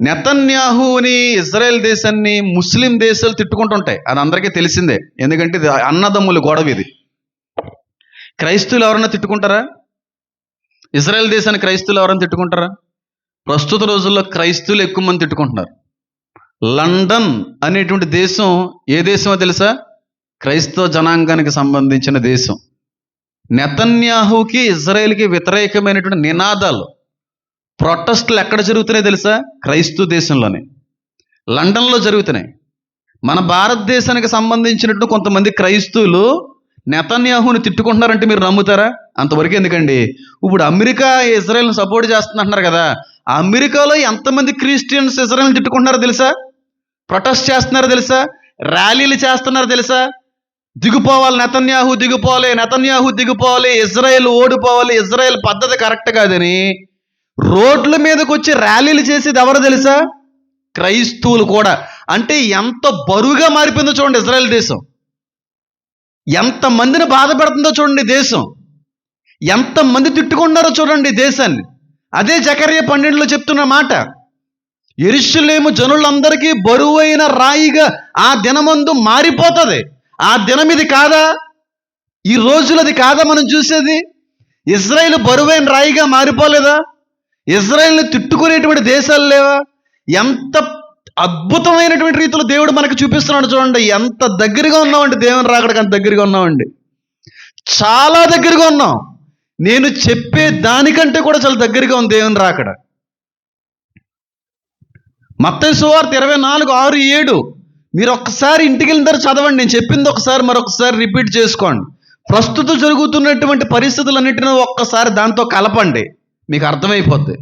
నెతన్యాహుని, ఇజ్రాయెల్ దేశాన్ని ముస్లిం దేశాలు తిట్టుకుంటుంటాయి. అది అందరికీ తెలిసిందే, ఎందుకంటే ఇది అన్నదమ్ముల గొడవ. ఇది క్రైస్తవులు ఎవరన్నా తిట్టుకుంటారా? ఇజ్రాయెల్ దేశాన్ని క్రైస్తవులు ఎవరైనా తిట్టుకుంటారా? ప్రస్తుత రోజుల్లో క్రైస్తవులు ఎక్కువ మంది తిట్టుకుంటున్నారు. లండన్ అనేటువంటి దేశం ఏ దేశమో తెలుసా? క్రైస్తవ జనాంగానికి సంబంధించిన దేశం. నెతన్యాహుకి, ఇజ్రాయెల్కి వ్యతిరేకమైనటువంటి నినాదాలు, ప్రొటెస్టులు ఎక్కడ జరుగుతున్నాయి తెలుసా? క్రైస్తవ దేశంలోనే, లండన్లో జరుగుతున్నాయి. మన భారతదేశానికి సంబంధించినట్టు కొంతమంది క్రైస్తవులు నెతన్యాహుని తిట్టుకుంటున్నారంటే మీరు నమ్ముతారా? అంతవరకు ఎందుకండి, ఇప్పుడు అమెరికా ఇజ్రాయెల్ని సపోర్ట్ చేస్తుందంటున్నారు కదా, ఆ అమెరికాలో ఎంతమంది క్రిస్టియన్స్ ఇజ్రాయెల్ని తిట్టుకుంటున్నారో తెలుసా? ప్రొటెస్ట్ చేస్తున్నారో తెలుసా? ర్యాలీలు చేస్తున్నారో తెలుసా? దిగిపోవాలి నెతన్యాహు, దిగిపోవాలి నెతన్యాహు, దిగిపోవాలి, ఇజ్రాయెల్ ఓడిపోవాలి, ఇజ్రాయెల్ పద్ధతి కరెక్ట్ కాదని రోడ్ల మీదకి వచ్చి ర్యాలీలు చేసేది ఎవరో తెలుసా? క్రైస్తవులు కూడా. అంటే ఎంత బరువుగా మారిపోయిందో చూడండి ఇజ్రాయెల్ దేశం. ఎంతమందిని బాధ పెడుతుందో చూడండి దేశం. ఎంతమంది తిట్టుకున్నారో చూడండి దేశాన్ని. అదే జకర్యా 12లో చెప్తున్న మాట. యెరూషలేము జనులందరికీ బరువైన రాయిగా ఆ దినమందు మారిపోతుంది. ఆ దినం ఇది కాదా? ఈ రోజులది కాదా మనం చూసేది? ఇజ్రాయెల్ బరువైన రాయిగా మారిపోలేదా? ఇజ్రాయెల్ని తిట్టుకునేటువంటి దేశాలు లేవా? ఎంత అద్భుతమైనటువంటి రీతిలో దేవుడు మనకు చూపిస్తున్నాడు చూడండి. ఎంత దగ్గరగా ఉన్నామండి దేవుని రాకడకి, అంత దగ్గరగా ఉన్నామండి. చాలా దగ్గరగా ఉన్నాం. నేను చెప్పే దానికంటే కూడా చాలా దగ్గరగా ఉంది దేవుని రాకడ. మత్తయి సువార్త 24:6-7 మీరు ఒక్కసారి ఇంటికి వెళ్ళిన తర్వాత చదవండి. నేను చెప్పింది ఒకసారి మరొకసారి రిపీట్ చేసుకోండి. ప్రస్తుతం జరుగుతున్నటువంటి పరిస్థితులన్నింటినీ ఒక్కసారి దాంతో కలపండి, మీకు అర్థమైపోద్ది.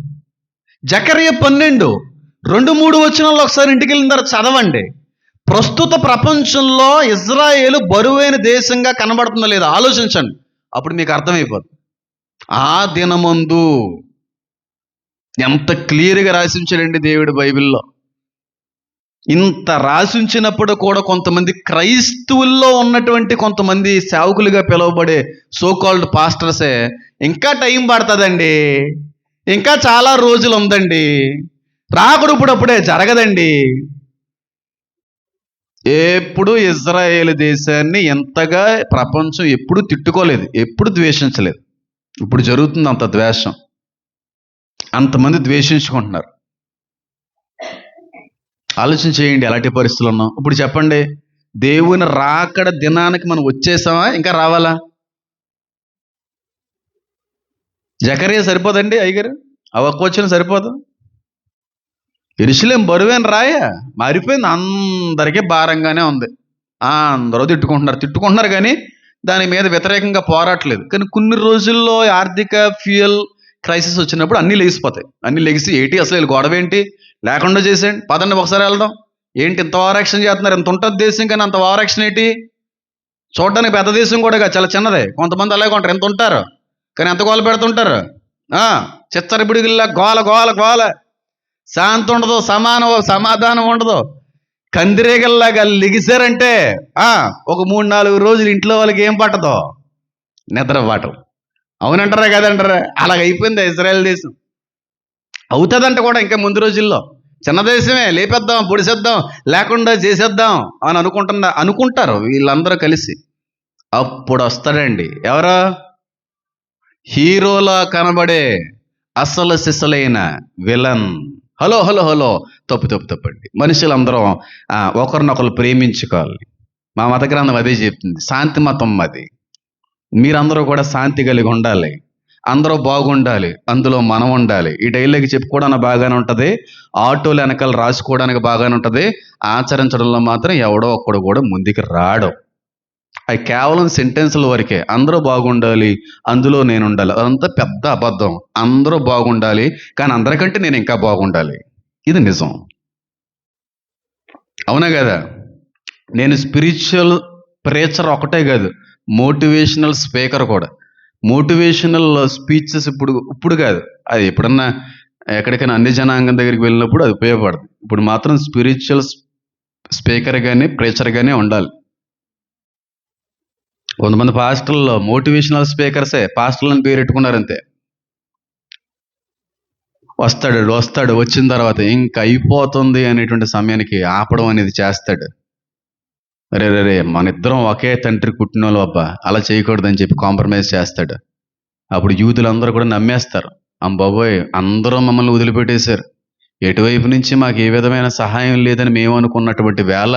జకర్యా 12:2-3 వచనాల్లో ఒకసారి ఇంటికి వెళ్ళిన తర్వాత చదవండి. ప్రస్తుత ప్రపంచంలో ఇజ్రాయేలు బరువైన దేశంగా కనబడుతుందో లేదో ఆలోచించండి, అప్పుడు మీకు అర్థమైపోద్ది. ఆ దినమందు ఎంత క్లియర్గా రాసించాడండి దేవుడు బైబిల్లో. ఇంత రాసించినప్పుడు కూడా కొంతమంది క్రైస్తవుల్లో ఉన్నటువంటి కొంతమంది సేవకులుగా పిలువబడే సోకాల్డ్ పాస్టర్సే ఇంకా టైం పడుతుందండి, ఇంకా చాలా రోజులు ఉందండి, రాకడు ఇప్పుడప్పుడే జరగదండి. ఎప్పుడు ఇజ్రాయేల్ దేశాన్ని ఎంతగా ప్రపంచం ఎప్పుడు తిట్టుకోలేదు, ఎప్పుడు ద్వేషించలేదు. ఇప్పుడు జరుగుతుంది అంత ద్వేషం, అంతమంది ద్వేషించుకుంటున్నారు. ఆలోచన చేయండి, అలాంటి పరిస్థితులు ఉన్నాం. ఇప్పుడు చెప్పండి, దేవుని రాకడ దినానికి మనం వచ్చేసామా, ఇంకా రావాలా? జకర్యా సరిపోదండి అయ్యగారు, అవక్కొచ్చిన సరిపోదు. యెరూషలేము బరువైన రాయ మారిపోయింది, అందరికీ భారంగానే ఉంది. అందరూ తిట్టుకుంటున్నారు కానీ దాని మీద వ్యతిరేకంగా పోరాటలేదు. కానీ కొన్ని రోజుల్లో ఆర్థిక ఫ్యూయల్ క్రైసిస్ వచ్చినప్పుడు అన్నీ లెగిసిపోతాయి. అన్నీ లెగిసి ఏంటి అసలు వీళ్ళు గొడవ ఏంటి లేకుండా చేసేయండి, పదండి ఒకసారి వెళ్దాం, ఏంటి ఇంత ఓవరాక్షన్ చేస్తున్నారు, ఇంత ఉంటుంది దేశం కానీ అంత ఓవరాక్షన్ ఏంటి? చూడడానికి పెద్ద దేశం కూడా చాలా చిన్నదే, కొంతమంది అలాగే ఉంటారు, ఎంత ఉంటారు కానీ ఎంత గోల పెడుతుంటారు. చిచ్చరబిడిగిల్లా గోల గోల గోల, శాంతి ఉండదు, సమాధానం ఉండదు. కందిరేగల్లాగా లెగిసారంటే ఒక 3-4 రోజులు ఇంట్లో వాళ్ళకి ఏం పట్టదో, నిద్ర పట్టం. అవునంటారా కదంటారా? అలాగైపోయింది ఇజ్రాయెల్ దేశం. అవుతుందంట కూడా ఇంకా ముందు రోజుల్లో. చిన్న దేశమే, లేపేద్దాం, పొడిసేద్దాం, లేకుండా చేసేద్దాం అని అనుకుంటారు వీళ్ళందరూ కలిసి. అప్పుడు వస్తాడండి ఎవరో హీరోలా కనబడే అసలు సిసలైన విలన్. హలో హలో హలో, తప్పండి. మనుషులందరం ఒకరినొకరు ప్రేమించుకోవాలి. మా మత గ్రంథం అదే చెప్తుంది, శాంతి మతం అది. మీరందరూ కూడా శాంతి కలిగి ఉండాలి, అందరూ బాగుండాలి, అందులో మనం ఉండాలి. ఈ డైలాగ్ చెప్పుకోవడానికి బాగానే ఉంటుంది, ఆటోలు వెనకాల రాసుకోవడానికి బాగానే ఉంటుంది, ఆచరించడంలో మాత్రం ఎవడో ఒక్కడు కూడా ముందుకు రాడు. అవి కేవలం సెంటెన్స్ల వరకే. అందరూ బాగుండాలి, అందులో నేను ఉండాలి, అదంతా పెద్ద అబద్ధం. అందరూ బాగుండాలి కానీ అందరికంటే నేను ఇంకా బాగుండాలి, ఇది నిజం. అవునా కదా? నేను స్పిరిచువల్ ప్రేచర్ ఒకటే కాదు, మోటివేషనల్ స్పీకర్ కూడా. మోటివేషనల్ స్పీచెస్ ఇప్పుడు కాదు, అది ఎప్పుడన్నా ఎక్కడికైనా అన్ని జనాంగం దగ్గరికి వెళ్ళినప్పుడు అది ఉపయోగపడుతుంది. ఇప్పుడు మాత్రం స్పిరిచువల్ స్పీకర్ కానీ ప్రేచర్ కానీ ఉండాలి. కొంతమంది పాస్టర్లు మోటివేషనల్ స్పీకర్సే పాస్టర్లు అని పేరు పెట్టుకున్నారు అంతే. వస్తాడు వచ్చిన తర్వాత ఇంకా అయిపోతుంది అనేటువంటి సమయానికి ఆపడం అనేది చేస్తాడు. రే మన ఇద్దరం ఒకే తండ్రి పుట్టిన వాళ్ళు అబ్బా, అలా చేయకూడదని చెప్పి కాంప్రమైజ్ చేస్తాడు. అప్పుడు యూదులందరూ కూడా నమ్మేస్తారు. బాబోయ్, అందరూ మమ్మల్ని వదిలిపెట్టేశారు, ఎటువైపు నుంచి మాకు ఏ విధమైన సహాయం లేదని మేము అనుకున్నటువంటి వేళ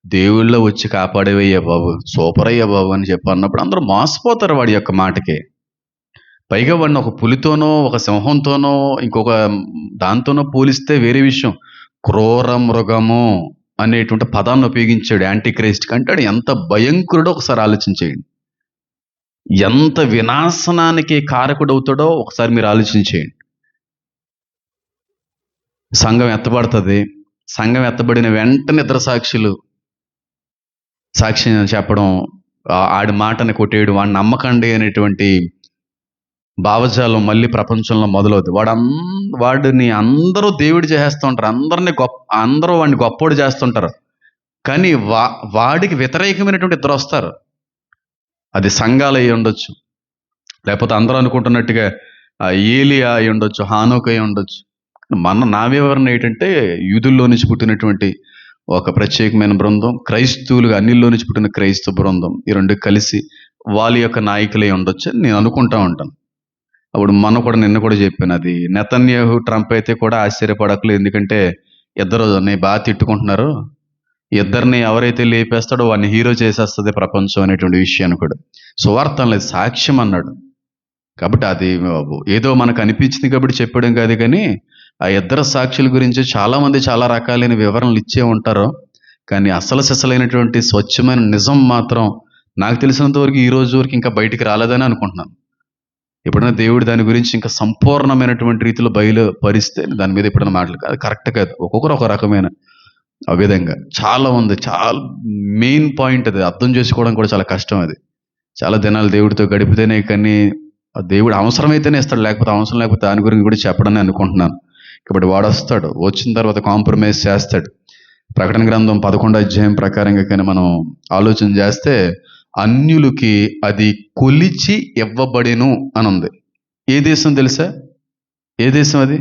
దేవుళ్ళో వచ్చి కాపాడేవయ్యా బాబు, సూపర్ అయ్యా బాబు అని చెప్పి అన్నప్పుడు అందరూ మోసపోతారు వాడి యొక్క మాటకి. పైగా వాడిని ఒక పులితోనో ఒక సింహంతోనో ఇంకొక దాంతోనో పోలిస్తే వేరే విషయం. క్రూర మృగము అనేటువంటి పదాన్ని ఉపయోగించాడు యాంటీ క్రైస్ట్ అంటాడు. ఎంత భయంకరుడో ఒకసారి ఆలోచించేయండి. ఎంత వినాశనానికి కారకుడవుతాడో ఒకసారి మీరు ఆలోచించేయండి. సంఘం ఎత్తబడుతుంది. సంఘం ఎత్తబడిన వెంటనే ఇద్దరు సాక్షులు సాక్షి చెప్పడం, ఆడి మాటని కొట్టేయడం, వాడిని నమ్మకండి అనేటువంటి భావజాలం మళ్ళీ ప్రపంచంలో మొదలవుతుంది. వాడిని అందరూ దేవుడు చేసేస్తూ ఉంటారు, అందరూ వాడిని గొప్పోడు చేస్తుంటారు. కానీ వాడికి వ్యతిరేకమైనటువంటి ఇద్దరు వస్తారు. అది సంఘాలు అయి ఉండొచ్చు, లేకపోతే అందరూ అనుకుంటున్నట్టుగా ఏలియా అయి ఉండొచ్చు, హానోకు అయి ఉండొచ్చు. నా వివరణ ఏంటంటే యూదుల్లో నుంచి పుట్టినటువంటి ఒక ప్రత్యేకమైన బృందం, క్రైస్తవులుగా అన్నిల్లో నుంచి పుట్టిన క్రైస్తవ బృందం, ఈ రెండు కలిసి వాళ్ళ యొక్క నాయకులే ఉండొచ్చు అని నేను అనుకుంటా ఉంటాను. అప్పుడు నిన్న కూడా చెప్పాను, అది నెతన్యాహు ట్రంప్ అయితే కూడా ఆశ్చర్యపడకలేదు. ఎందుకంటే ఇద్దరు బాగా తిట్టుకుంటున్నారు. ఇద్దరిని ఎవరైతే లేపేస్తాడో వాడిని హీరో చేసేస్తుంది ప్రపంచం అనేటువంటి విషయాన్ని కూడా. సువార్త లేదు, సాక్ష్యం అన్నాడు. కాబట్టి అది ఏదో మనకు అనిపించింది కాబట్టి చెప్పడం కాదు. కానీ ఆ ఇద్దరు సాక్షుల గురించి చాలామంది చాలా రకాలైన వివరణలు ఇచ్చే ఉంటారు. కానీ అసలు సిసలైనటువంటి స్వచ్ఛమైన నిజం మాత్రం నాకు తెలిసినంత వరకు ఈ రోజు వరకు ఇంకా బయటికి రాలేదని అనుకుంటున్నాను. ఎప్పుడైనా దేవుడు దాని గురించి ఇంకా సంపూర్ణమైనటువంటి రీతిలో బయలుపరిస్తే దాని మీద ఎప్పుడైనా మాట్లాడు, అది కరెక్ట్ కాదు. ఒక్కొక్కరు ఒక రకమైన ఆ విధంగా చాలా ఉంది. చాలా మెయిన్ పాయింట్ అది అర్థం చేసుకోవడం కూడా చాలా కష్టం. అది చాలా దినాలు దేవుడితో గడిపితేనే కానీ దేవుడు అవసరమైతేనే ఇస్తాడు, లేకపోతే అవసరం లేకపోతే దాని గురించి కూడా చెప్పడని అనుకుంటున్నాను. కాబట్టి వాడు వస్తాడు, వచ్చిన తర్వాత కాంప్రమైజ్ చేస్తాడు. ప్రకటన గ్రంథం 11వ అధ్యాయం ప్రకారంగా కానీ మనం ఆలోచన చేస్తే అన్యులకి అది కొలిచి ఇవ్వబడెను అని ఉంది. ఏ దేశం తెలుసా? ఏ దేశం అది?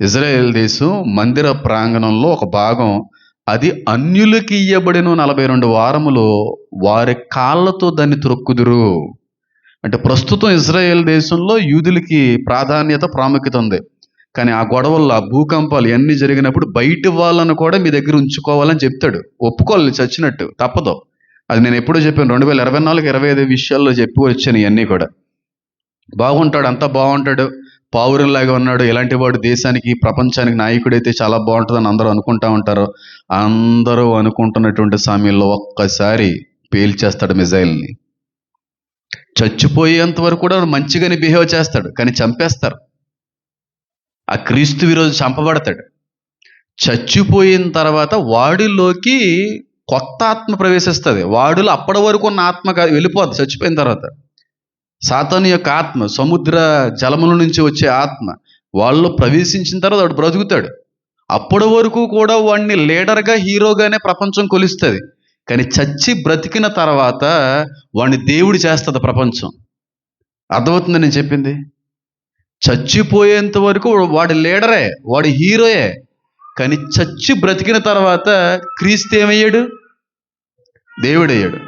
ఇజ్రాయెల్ దేశం మందిర ప్రాంగణంలో ఒక భాగం అది అన్యులకి ఇయ్యబడెను. 42 వారములు వారి కాళ్ళతో దాన్ని త్రొక్కుదురు. అంటే ప్రస్తుతం ఇజ్రాయెల్ దేశంలో యూదులకి ప్రాముఖ్యత ఉంది. కానీ ఆ గొడవల్లో ఆ భూకంపాలు ఇవన్నీ జరిగినప్పుడు బయటి వాళ్ళను కూడా మీ దగ్గర ఉంచుకోవాలని చెప్తాడు. ఒప్పుకోవాలి, చచ్చినట్టు తప్పదు. అది నేను ఎప్పుడూ చెప్పాను, 2024-25 విషయాల్లో చెప్పి వచ్చాను. ఇవన్నీ కూడా బాగుంటాడు, అంతా బాగుంటాడు, పావురంలాగా ఉన్నాడు, ఇలాంటి వాడు దేశానికి ప్రపంచానికి నాయకుడైతే చాలా బాగుంటుందని అందరూ అనుకుంటా ఉంటారు. అందరూ అనుకుంటున్నటువంటి సమయంలో ఒక్కసారి పేల్చేస్తాడు మిజైల్ని. చచ్చిపోయేంత వరకు కూడా మంచిగానే బిహేవ్ చేస్తాడు, కానీ చంపేస్తారు. ఆ క్రీస్తు ఈరోజు చంపబడతాడు. చచ్చిపోయిన తర్వాత వాడిలోకి కొత్త ఆత్మ ప్రవేశిస్తుంది. వాడిలో అప్పటి వరకు ఉన్న ఆత్మ వెళ్ళిపోద్ది. చచ్చిపోయిన తర్వాత సాతాను యొక్క ఆత్మ, సముద్ర జలముల నుంచి వచ్చే ఆత్మ వాళ్ళు ప్రవేశించిన తర్వాత వాడు బ్రతుకుతాడు. అప్పటి వరకు కూడా వాడిని లీడర్గా, హీరోగానే ప్రపంచం కొలుస్తుంది. కానీ చచ్చి బ్రతికిన తర్వాత వాడిని దేవుడు చేస్తుంది ప్రపంచం. అర్థమవుతుంది నేను చెప్పింది? చచ్చిపోయేంత వరకు వాడి లీడరే, వాడి హీరోయే. కానీ చచ్చి బ్రతికిన తర్వాత క్రీస్తు ఏమయ్యాడు? దేవుడయ్యాడు.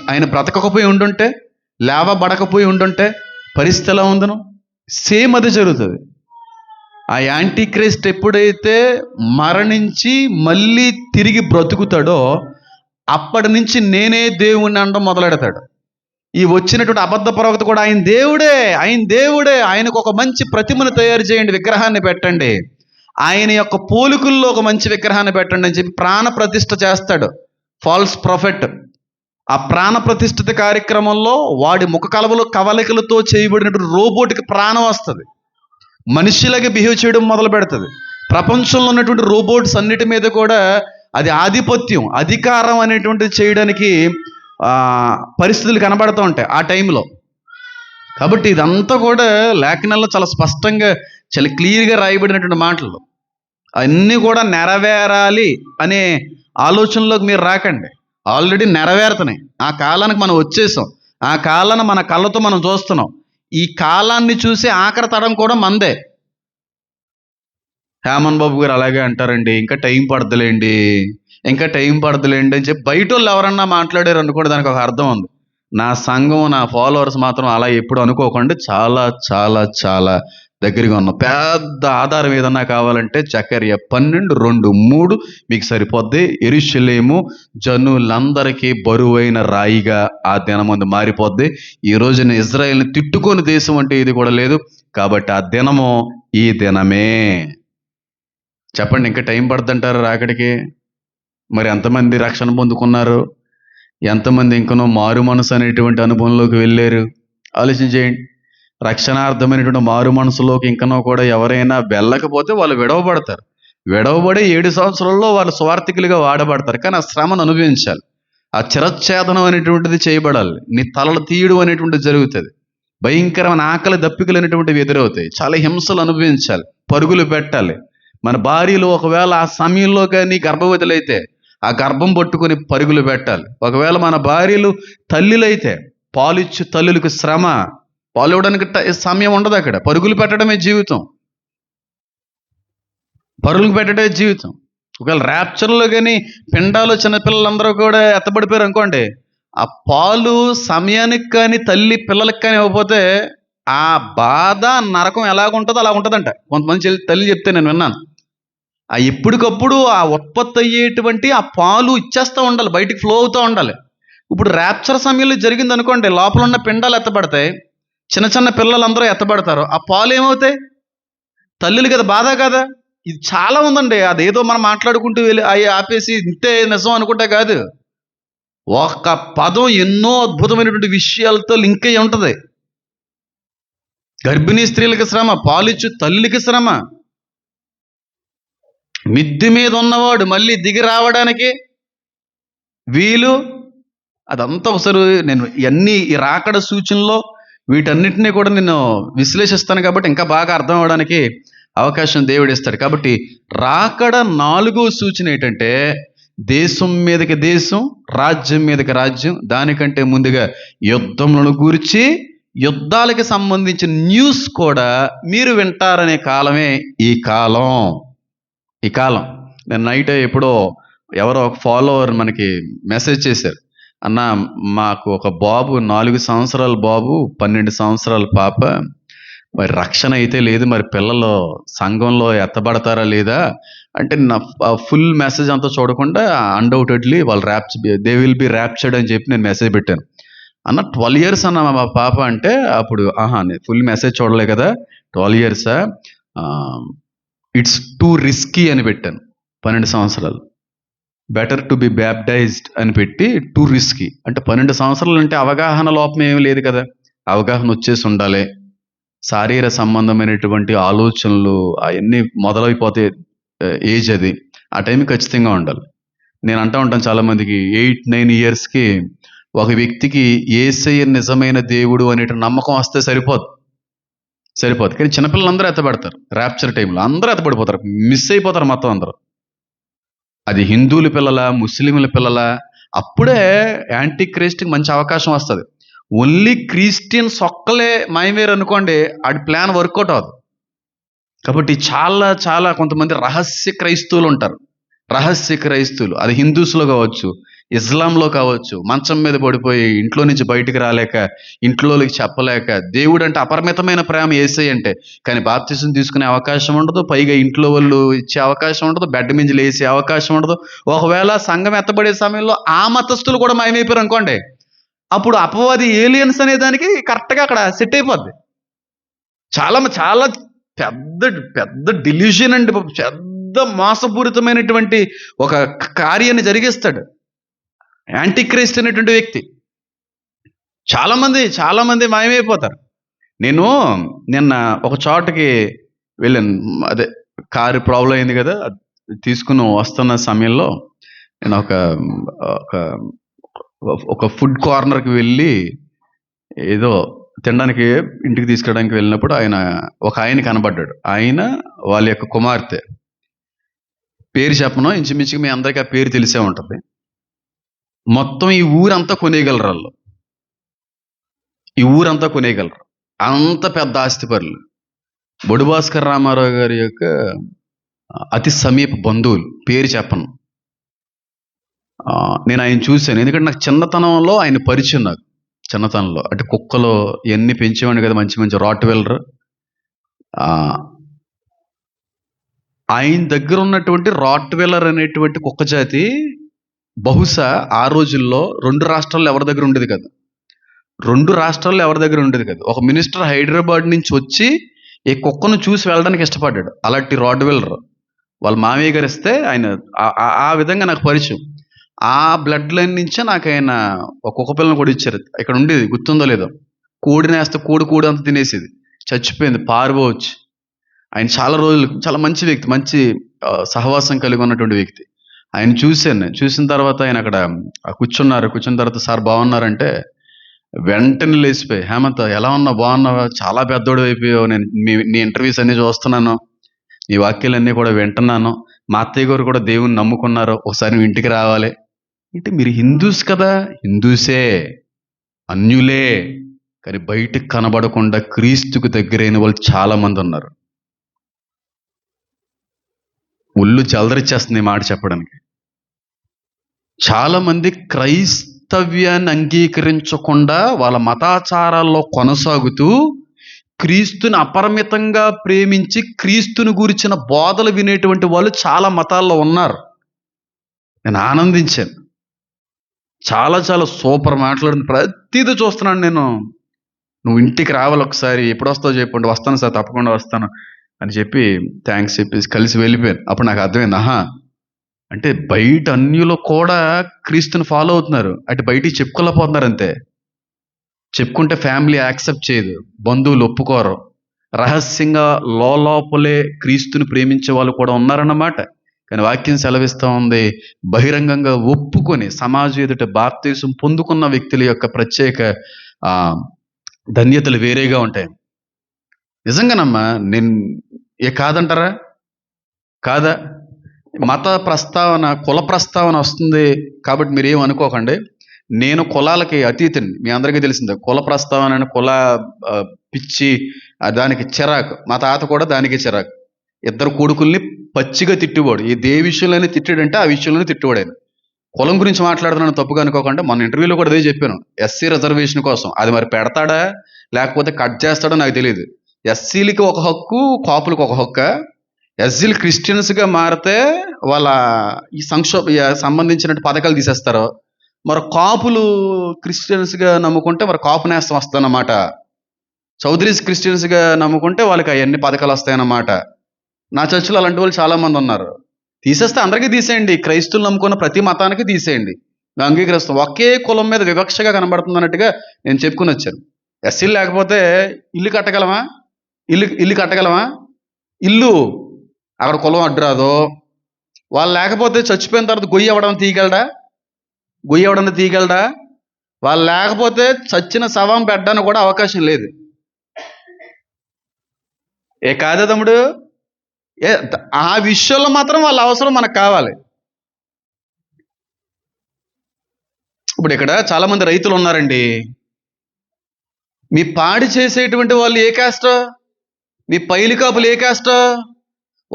ఆయన బ్రతకకపోయి ఉండుంటే, లేవబడకపోయి ఉండుంటే పరిస్థితి ఎలా ఉందను? సేమ్ అది జరుగుతుంది. ఆ యాంటీ క్రైస్ట్ ఎప్పుడైతే మరణించి మళ్ళీ తిరిగి బ్రతుకుతాడో అప్పటి నుంచి నేనే దేవుణ్ణి అనడం మొదలెడతాడు. ఈ వచ్చినటువంటి అబద్ధ ప్రవక్త కూడా ఆయన దేవుడే, ఆయనకు ఒక మంచి ప్రతిమను తయారు చేయండి, విగ్రహాన్ని పెట్టండి, ఆయన యొక్క పోలికల్లో ఒక మంచి విగ్రహాన్ని పెట్టండి అని చెప్పి ప్రాణ ప్రతిష్ఠ చేస్తాడు ఫాల్స్ ప్రొఫెట్. ఆ ప్రాణ ప్రతిష్ఠిత కార్యక్రమంలో వాడి ముఖ కవలికలతో చేయబడినటువంటి రోబోట్కి ప్రాణం వస్తుంది, మనిషిలాగే బిహేవ్ చేయడం మొదలు పెడుతుంది. ప్రపంచంలో ఉన్నటువంటి రోబోట్స్ అన్నిటి మీద కూడా అది ఆధిపత్యం, అధికారం అనేటువంటిది చేయడానికి పరిస్థితులు కనబడుతూ ఉంటాయి ఆ టైంలో. కాబట్టి ఇదంతా కూడా లేఖనాల్లో చాలా స్పష్టంగా చాలా క్లియర్గా రాయబడినటువంటి మాటలు. అన్నీ కూడా నెరవేరాలి అనే ఆలోచనలోకి మీరు రాకండి. ఆల్రెడీ నెరవేరుతున్నాయి. ఆ కాలానికి మనం వచ్చేసాం. ఆ కాలాన్ని మన కళ్ళతో మనం చూస్తున్నాం. ఈ కాలాన్ని చూసి ఆఖరి తరం కూడా మందే. హేమన్ బాబు గారు అలాగే అంటారండి, ఇంకా టైం పడతలేండి, ఇంకా టైం పడతలేండి అని చెప్పి బయట వాళ్ళు ఎవరన్నా మాట్లాడారు అనుకోండి, దానికి ఒక అర్థం ఉంది. నా సంఘం, నా ఫాలోవర్స్ మాత్రం అలా ఎప్పుడు అనుకోకండి. చాలా చాలా చాలా దగ్గరగా ఉన్నాం. పెద్ద ఆధారం ఏదన్నా కావాలంటే జకర్యా 12:2-3 మీకు సరిపోద్ది. యెరూషలేము జనులందరికీ బరువైన రాయిగా ఆ దినమందు మారిపోద్ది. ఈ రోజున ఇజ్రాయెల్ని తిట్టుకొని దేశం అంటే ఇది కూడా లేదు. కాబట్టి ఆ దినము ఈ దినమే. చెప్పండి, ఇంకా టైం పడుతుంటారు రాకడికి? మరి ఎంతమంది రక్షణ పొందుకున్నారు? ఎంతమంది ఇంకనో మారు మనసు అనేటువంటి అనుభవంలోకి వెళ్ళారు? ఆలోచన చేయండి. రక్షణార్థమైనటువంటి మారు మనసులోకి ఇంకనో కూడా ఎవరైనా వెళ్ళకపోతే వాళ్ళు విడవబడతారు. విడవబడి 7 సంవత్సరాల్లో వాళ్ళు స్వార్థికులుగా వాడబడతారు. కానీ ఆ శ్రమను అనుభవించాలి. ఆ చిరచ్ఛేదనం అనేటువంటిది చేయబడాలి. నీ తలలు తీయడం అనేటువంటిది జరుగుతుంది. భయంకరమైన ఆకలి దప్పికలు అనేటువంటివి ఎదురవుతాయి. చాలా హింసలు అనుభవించాలి. పరుగులు పెట్టాలి. మన భార్యలు ఒకవేళ ఆ సమయంలో కానీ గర్భవతులైతే ఆ గర్భం పట్టుకొని పరుగులు పెట్టాలి. ఒకవేళ మన భార్యలు తల్లులైతే పాలిచ్చు తల్లులకు శ్రమ, పాలు ఇవ్వడానికి సమయం ఉండదు. అక్కడ పరుగులు పెట్టడమే జీవితం. పరుగులు పెట్టడమే జీవితం. ఒకవేళ ర్యాప్చర్లో కానీ పిండాలు చిన్నపిల్లలందరూ కూడా ఎత్తబడిపోయారు అనుకోండి, ఆ పాలు సమయానికి కానీ తల్లి పిల్లలకి కానీ ఇవ్వకపోతే ఆ బాధ నరకం ఎలాగుంటుందో అలా ఉంటుందంట. కొంతమంది తల్లి చెప్తే నేను విన్నాను. ఆ ఎప్పటికప్పుడు ఆ ఉత్పత్తి అయ్యేటువంటి ఆ పాలు ఇచ్చేస్తూ ఉండాలి, బయటికి ఫ్లో అవుతూ ఉండాలి. ఇప్పుడు ర్యాప్చర్ సమయంలో జరిగింది అనుకోండి, లోపల ఉన్న పిండాలు ఎత్తబడతాయి, చిన్న చిన్న పిల్లలందరూ ఎత్తబడతారు. ఆ పాలు ఏమవుతాయి? తల్లులు కదా, బాధ కదా. ఇది చాలా ఉందండి. అదేదో మనం మాట్లాడుకుంటూ వెళ్ళి ఆపేసి ఇంతే నిజం అనుకుంటే కాదు. ఒక్క పదం ఎన్నో అద్భుతమైనటువంటి విషయాలతో లింక్ అయ్యి ఉంటుంది. గర్భిణీ స్త్రీలకు శ్రమ, పాలిచ్చు తల్లికి శ్రమ, మిద్ది మీద ఉన్నవాడు మళ్ళీ దిగి రావడానికి వీలు. అదంతా ఒకసారి నేను ఈ రాకడ సూచనలో వీటన్నిటినీ కూడా నేను విశ్లేషిస్తాను కాబట్టి ఇంకా బాగా అర్థం అవడానికి అవకాశం దేవుడు ఇస్తాడు. కాబట్టి రాకడ 4వ సూచన ఏంటంటే దేశం మీదకి దేశం, రాజ్యం మీదకి రాజ్యం. దానికంటే ముందుగా యుద్ధములను గురించి, యుద్ధాలకి సంబంధించిన న్యూస్ కూడా మీరు వింటారనే కాలమే ఈ కాలం. ఈ కాలం. నేను నైట్ ఎప్పుడో ఎవరో ఒక ఫాలోవర్ మనకి మెసేజ్ చేశారు, అన్న మాకు ఒక బాబు 4 సంవత్సరాల బాబు, 12 సంవత్సరాల పాప, మరి రక్షణ అయితే లేదు, మరి పిల్లలు సంఘంలో ఎత్తబడతారా లేదా అంటే, నా ఫుల్ మెసేజ్ అంతా చూడకుండా అన్డౌటెడ్లీ వాళ్ళు దే విల్ బి ర్యాప్చర్డ్ అని చెప్పి నేను మెసేజ్ పెట్టాను. అన్న 12 years అన్న మా పాప అంటే, అప్పుడు ఫుల్ మెసేజ్ చూడలే కదా, 12 years ఇట్స్ టూ రిస్కీ అని పెట్టాను. 12 సంవత్సరాలు. బెటర్ టు బి బ్యాప్టైజ్డ్ అని పెట్టి టూ రిస్కీ అంటే 12 సంవత్సరాలు అంటే అవగాహన లోపం ఏమీ లేదు కదా, అవగాహన వచ్చేసి ఉండాలి. శారీర సంబంధమైనటువంటి ఆలోచనలు అవన్నీ మొదలైపోతే ఏజ్ అది, ఆ టైం ఖచ్చితంగా ఉండాలి. నేను అంటూ ఉంటాను చాలామందికి, 8-9 yearsకి ఒక వ్యక్తికి యేసయ్య నిజమైన దేవుడు అనే నమ్మకం వస్తే సరిపోదు. కానీ చిన్నపిల్లలందరూ ఎత్తబడతారు. ర్యాప్చర్ టైంలో అందరూ ఎత్తబడిపోతారు, మిస్ అయిపోతారు మొత్తం అందరూ. అది హిందువుల పిల్లల, ముస్లింల పిల్లల, అప్పుడే యాంటీ క్రైస్ట్కి మంచి అవకాశం వస్తుంది. ఓన్లీ క్రిస్టియన్స్ ఒక్కలే మాయమేరు అనుకోండి, ఆడి ప్లాన్ వర్కౌట్ అవ్వదు. కాబట్టి చాలా చాలా కొంతమంది రహస్య క్రైస్తవులు ఉంటారు. రహస్య క్రైస్తవులు అది హిందూస్లో కావచ్చు, ఇస్లాంలో కావచ్చు, మంచం మీద పడిపోయి ఇంట్లో నుంచి బయటికి రాలేక, ఇంట్లోకి చెప్పలేక, దేవుడు అంటే అపరిమితమైన ప్రేమ యేసయ్య అంటే, కానీ బాప్తిసం తీసుకునే అవకాశం ఉండదు, పైగా ఇంట్లో వాళ్ళు ఇచ్చే అవకాశం ఉండదు, బెడ్ మించి లేసే అవకాశం ఉండదు. ఒకవేళ సంఘం ఎత్తబడే సమయంలో ఆ మతస్థులు కూడా మాయమైపోయారు అనుకోండి, అప్పుడు అపవాది ఏలియన్స్ అనే దానికి కరెక్ట్గా అక్కడ సెట్ అయిపోద్ది. చాలా చాలా పెద్ద పెద్ద డిల్యూషన్ అండి, పెద్ద మోసపూరితమైనటువంటి ఒక కార్యాన్ని జరిగిస్తాడు యాంటీ క్రైస్ట్ అనేటువంటి వ్యక్తి. చాలా మంది మాయమైపోతారు. నేను నిన్న ఒక చోటకి వెళ్ళాను, అదే కారు ప్రాబ్లం అయింది కదా, తీసుకుని వస్తున్న సమయంలో నేను ఒక ఒక ఫుడ్ కార్నర్కి వెళ్ళి ఏదో తినడానికి ఇంటికి తీసుకెళ్ళడానికి వెళ్ళినప్పుడు ఒక ఆయన కనబడ్డాడు. ఆయన వాళ్ళ యొక్క కుమార్తె పేరు చెప్పను, ఇంచుమించుగా మీ అందరికీ ఆ పేరు తెలిసే ఉంటుంది. మొత్తం ఈ ఊరంతా కొనేయగలరు వాళ్ళు, ఈ ఊరంతా కొనేయగలరు, అంత పెద్ద ఆస్తిపరులు. బొడు భాస్కర్ రామారావు గారి యొక్క అతి సమీప బంధువులు, పేరు చెప్పను. నేను ఆయన చూశాను, ఎందుకంటే నాకు చిన్నతనంలో ఆయన పరిచయం. నాకు చిన్నతనంలో అంటే కుక్కలు ఎన్ని పెంచేవాడిని కదా, మంచి మంచి రాట్ వెల్లర్. ఆయన దగ్గర ఉన్నటువంటి రాట్ వెల్లర్ అనేటువంటి కుక్క జాతి బహుశా ఆ రోజుల్లో రెండు రాష్ట్రాల్లో ఎవరి దగ్గర ఉండేది కదా, ఒక మినిస్టర్ హైదరాబాద్ నుంచి వచ్చి ఈ కుక్కను చూసి వెళ్ళడానికి ఇష్టపడ్డాడు. అలాంటి రాట్ వెల్లర్ వాళ్ళ మామయ్య గారు ఇస్తే ఆయన ఆ విధంగా నాకు పరిచయం. ఆ బ్లడ్ లైన్ నుంచే నాకు ఆయన ఒక కుక్క పిల్లని కూడా ఇచ్చారు. ఇక్కడ ఉండేది, గుర్తుందో లేదో, కోడిని వేస్తే కోడి అంత తినేసేది, చచ్చిపోయింది, పారిపోవచ్చు. ఆయన చాలా రోజులు చాలా మంచి వ్యక్తి, మంచి సహవాసం కలిగి ఉన్నటువంటి వ్యక్తి. ఆయన చూశాను. నేను చూసిన తర్వాత ఆయన అక్కడ కూర్చున్న తర్వాత సార్ బాగున్నారంటే వెంటనే లేచిపోయి, హేమంత్ ఎలా ఉన్నావు, బాగున్నావా, చాలా పెద్దోడు అయిపోయావు, నేను నీ ఇంటర్వ్యూస్ అన్నీ చూస్తున్నాను, నీ వాక్యాలన్నీ కూడా వింటున్నాను, మా అత్తయ్య గారు కూడా దేవుని నమ్ముకున్నారు, ఒకసారి నువ్వు ఇంటికి రావాలి. అంటే మీరు హిందూస్ కదా, హిందూసే, అన్యులే, కానీ బయటకు కనబడకుండా క్రీస్తుకు దగ్గరైన వాళ్ళు చాలా మంది ఉన్నారు. ఒళ్ళు జలదరిచ్చేస్తుంది ఈ మాట చెప్పడానికి. చాలా మంది క్రైస్తవ్యాన్ని అంగీకరించకుండా వాళ్ళ మతాచారాల్లో కొనసాగుతూ క్రీస్తుని అపరిమితంగా ప్రేమించి క్రీస్తుని గురించిన బోధలు వినేటువంటి వాళ్ళు చాలా మతాల్లో ఉన్నారు. నేను ఆనందించాను. చాలా చాలా సూపర్ మాట్లాడిన ప్రతిదీ చూస్తున్నాను నేను. నువ్వు ఇంటికి రావాలి ఒకసారి, ఎప్పుడు వస్తావు చెప్పండి, వస్తాను సార్, తప్పకుండా వస్తాను అని చెప్పి థ్యాంక్స్ చెప్పేసి కలిసి వెళ్ళిపోయాను. అప్పుడు నాకు అర్థమైంది, అంటే బయట అన్యులు కూడా క్రీస్తుని ఫాలో అవుతున్నారు, అటు బయటికి చెప్పుకోలేకపోతున్నారు అంతే. చెప్పుకుంటే ఫ్యామిలీ యాక్సెప్ట్ చేయదు, బంధువులు ఒప్పుకోరు, రహస్యంగా లోపలే క్రీస్తుని ప్రేమించే వాళ్ళు కూడా ఉన్నారన్నమాట. కానీ వాక్యం సెలవిస్తూ ఉంది, బహిరంగంగా ఒప్పుకొని సమాజం ఎదుట బాప్తీసం పొందుకున్న వ్యక్తుల యొక్క ప్రత్యేక ధన్యతలు వేరేగా ఉంటాయి. నిజంగానమ్మా, నేను కాదంటారా? కాదా? మత ప్రస్తావన, కుల ప్రస్తావన వస్తుంది కాబట్టి మీరు ఏం అనుకోకండి. నేను కులాలకి అతీతుని, మీ అందరికీ తెలిసిందే. కుల ప్రస్తావన, కుల పిచ్చి, దానికి చిరాకు. మా తాత కూడా దానికి చిరాకు. ఇద్దరు కొడుకుల్ని పచ్చిగా తిట్టువాడు. ఏ విషయంలోనే తిట్టాడంటే ఆ విషయంలోనే తిట్టువాడు. కులం గురించి మాట్లాడుతున్నాను, తప్పుగా అనుకోకుండా. మొన్న ఇంటర్వ్యూలో కూడా అదే చెప్పాను, ఎస్సీ రిజర్వేషన్ కోసం. అది మరి పెడతాడా లేకపోతే కట్ చేస్తాడో నాకు తెలియదు. ఎస్సీలకి ఒక హక్కు, కాపులకు ఒక హక్కు. ఎస్సీలు క్రిస్టియన్స్గా మారితే వాళ్ళ ఈ సంబంధించిన పథకాలు తీసేస్తారు. మరి కాపులు క్రిస్టియన్స్గా నమ్ముకుంటే మరి కాపు నేస్తం వస్తుందన్నమాట. చౌదరీస్ క్రిస్టియన్స్గా నమ్ముకుంటే వాళ్ళకి అవన్నీ పథకాలు వస్తాయన్నమాట. నా చర్చిలో అలాంటి వాళ్ళు చాలామంది ఉన్నారు. తీసేస్తే అందరికీ తీసేయండి, క్రైస్తువులు నమ్ముకున్న ప్రతి మతానికి తీసేయండి, మేము అంగీకరిస్తాం. ఒకే కులం మీద వివక్షగా కనబడుతుంది అన్నట్టుగా నేను చెప్పుకుని వచ్చాను. ఎస్సీలు లేకపోతే ఇల్లు కట్టగలమా? ఇల్లు కట్టగలమా? ఇల్లు అక్కడ కులం అడ్డురాదు. వాళ్ళు లేకపోతే చచ్చిపోయిన తర్వాత గొయ్యి ఎవడన్నా తీయగలడా? వాళ్ళు లేకపోతే చచ్చిన శవం పెట్టడానికి కూడా అవకాశం లేదు. కాదా తమ్ముడు? ఆ విషయంలో మాత్రం వాళ్ళ అవసరం మనకు కావాలి. ఇప్పుడు ఇక్కడ చాలా మంది రైతులు ఉన్నారండి. మీ పాడి చేసేటువంటి వాళ్ళు ఏ కాస్ట్? మీ పైలి కాపులు ఏ కాస్ట్?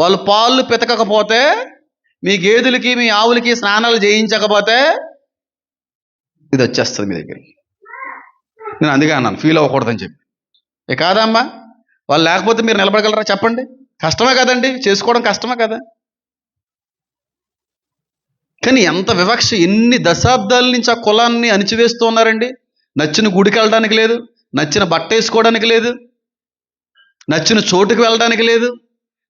వాళ్ళు పాలు పితకకపోతే, మీ గేదెలకి మీ ఆవులకి స్నానాలు చేయించకపోతే ఇది వచ్చేస్తుంది మీ దగ్గరికి. నేను అందుకే అన్నాను, ఫీల్ అవ్వకూడదని చెప్పి. కాదమ్మా, వాళ్ళు లేకపోతే మీరు నిలబడగలరా చెప్పండి? కష్టమే కదండి, చేసుకోవడం కష్టమే కదా. కానీ ఎంత వివక్ష, ఎన్ని దశాబ్దాల నుంచి ఆ కులాన్ని అణిచివేస్తూ ఉన్నారండి. నచ్చిన గుడికి వెళ్ళడానికి లేదు, నచ్చిన బట్ట వేసుకోవడానికి లేదు, నచ్చిన చోటుకి వెళ్ళడానికి లేదు,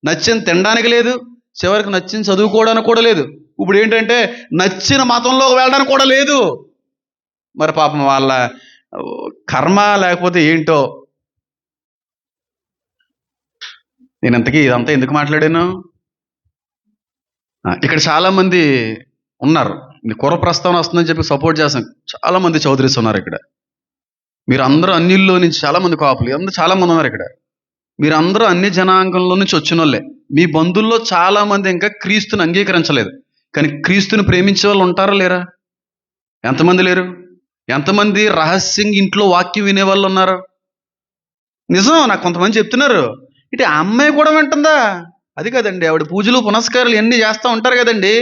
నచ్చిన తినడానికి లేదు, చివరికి నచ్చిన చదువుకోవడానికి కూడా లేదు. ఇప్పుడు ఏంటంటే నచ్చిన మతంలోకి వెళ్ళడానికి కూడా లేదు. మరి పాపం వాళ్ళ కర్మ లేకపోతే ఏంటో. నేను ఇదంతా ఎందుకు మాట్లాడాను? ఇక్కడ చాలామంది ఉన్నారు, నీ కుర్ర ప్రస్తావన వస్తుందని చెప్పి సపోర్ట్ చేస్తాం. చాలా మంది చౌదరీస్ ఉన్నారు ఇక్కడ. మీరు అందరూ అన్నిల్లో నుంచి చాలా మంది కాపులు అందరూ చాలా మంది ఉన్నారు ఇక్కడ. మీరందరూ అన్ని జనాంగంలో నుంచి వచ్చిన వాళ్ళే. మీ బంధువుల్లో చాలా మంది ఇంకా క్రీస్తుని అంగీకరించలేదు. కానీ క్రీస్తుని ప్రేమించే వాళ్ళు ఉంటారా లేరా? ఎంతమంది లేరు? ఎంతమంది రహస్యంగా ఇంట్లో వాక్యం వినేవాళ్ళు ఉన్నారు? నిజం, నాకు కొంతమంది చెప్తున్నారు, ఇటు ఆ అమ్మాయి కూడా వింటుందా? అది కదండి, ఆవిడ పూజలు పునస్కారాలు ఇవన్నీ చేస్తూ ఉంటారు కదండి.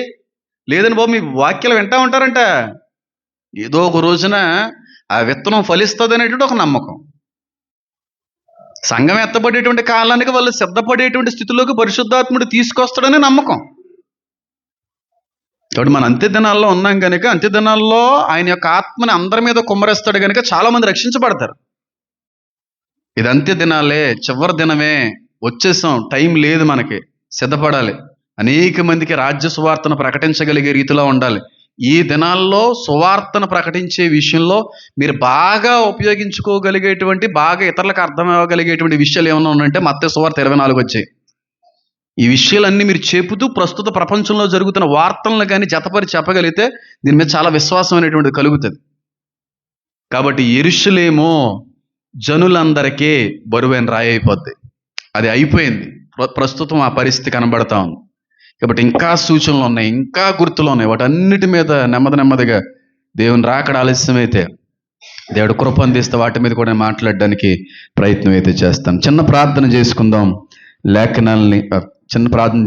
లేదని బాబు, మీ వాక్యాలు వింటా ఉంటారంట. ఏదో ఒక రోజున ఆ విత్తనం ఫలిస్తుంది అనేటువంటి ఒక నమ్మకం. సంఘం ఎత్తబడేటువంటి కాలానికి వాళ్ళు సిద్ధపడేటువంటి స్థితిలోకి పరిశుద్ధాత్ముడు తీసుకొస్తాడని నమ్మకం. కాబట్టి మన అంత్య దినాల్లో ఉన్నాం కనుక, అంత్య దినాల్లో ఆయన యొక్క ఆత్మని అందరి మీద కుమ్మరిస్తాడు కనుక చాలా మంది రక్షించబడతారు. ఇది అంత్య దినాలే, చివరి దినమే, వచ్చేసాం, టైం లేదు, మనకి సిద్ధపడాలి. అనేక మందికి రాజ్య సువార్తను ప్రకటించగలిగే రీతిలో ఉండాలి. ఈ దినాల్లో సువార్తను ప్రకటించే విషయంలో మీరు బాగా ఉపయోగించుకోగలిగేటువంటి, బాగా ఇతరులకు అర్థం అవ్వగలిగేటువంటి విషయాలు ఏమైనా ఉన్నాయంటే మత్తయి సువార్త 24 వచ్చాయి. ఈ విషయాలన్నీ మీరు చెబుతూ ప్రస్తుత ప్రపంచంలో జరుగుతున్న వార్తలను కానీ జతపరి చెప్పగలిగితే దీని మీద చాలా విశ్వాసం అనేటువంటిది కలుగుతుంది. కాబట్టి యెరూషలేము జనులందరికీ బరువైన రాయి అయిపోద్ది. అది అయిపోయింది. ప్రస్తుతం ఆ పరిస్థితి కనబడతా ఉంది. కాబట్టి ఇంకా సూచనలు ఉన్నాయి, ఇంకా గుర్తులు ఉన్నాయి. వాటన్నిటి మీద నెమ్మదిగా దేవుని రాకడ ఆలస్యమైతే దేవుడు కృప అందిస్తే వాటి మీద కూడా మాట్లాడడానికి ప్రయత్నం అయితే చేస్తాను. చిన్న ప్రార్థన చేసుకుందాం. లేఖనాల్ని చిన్న ప్రార్థన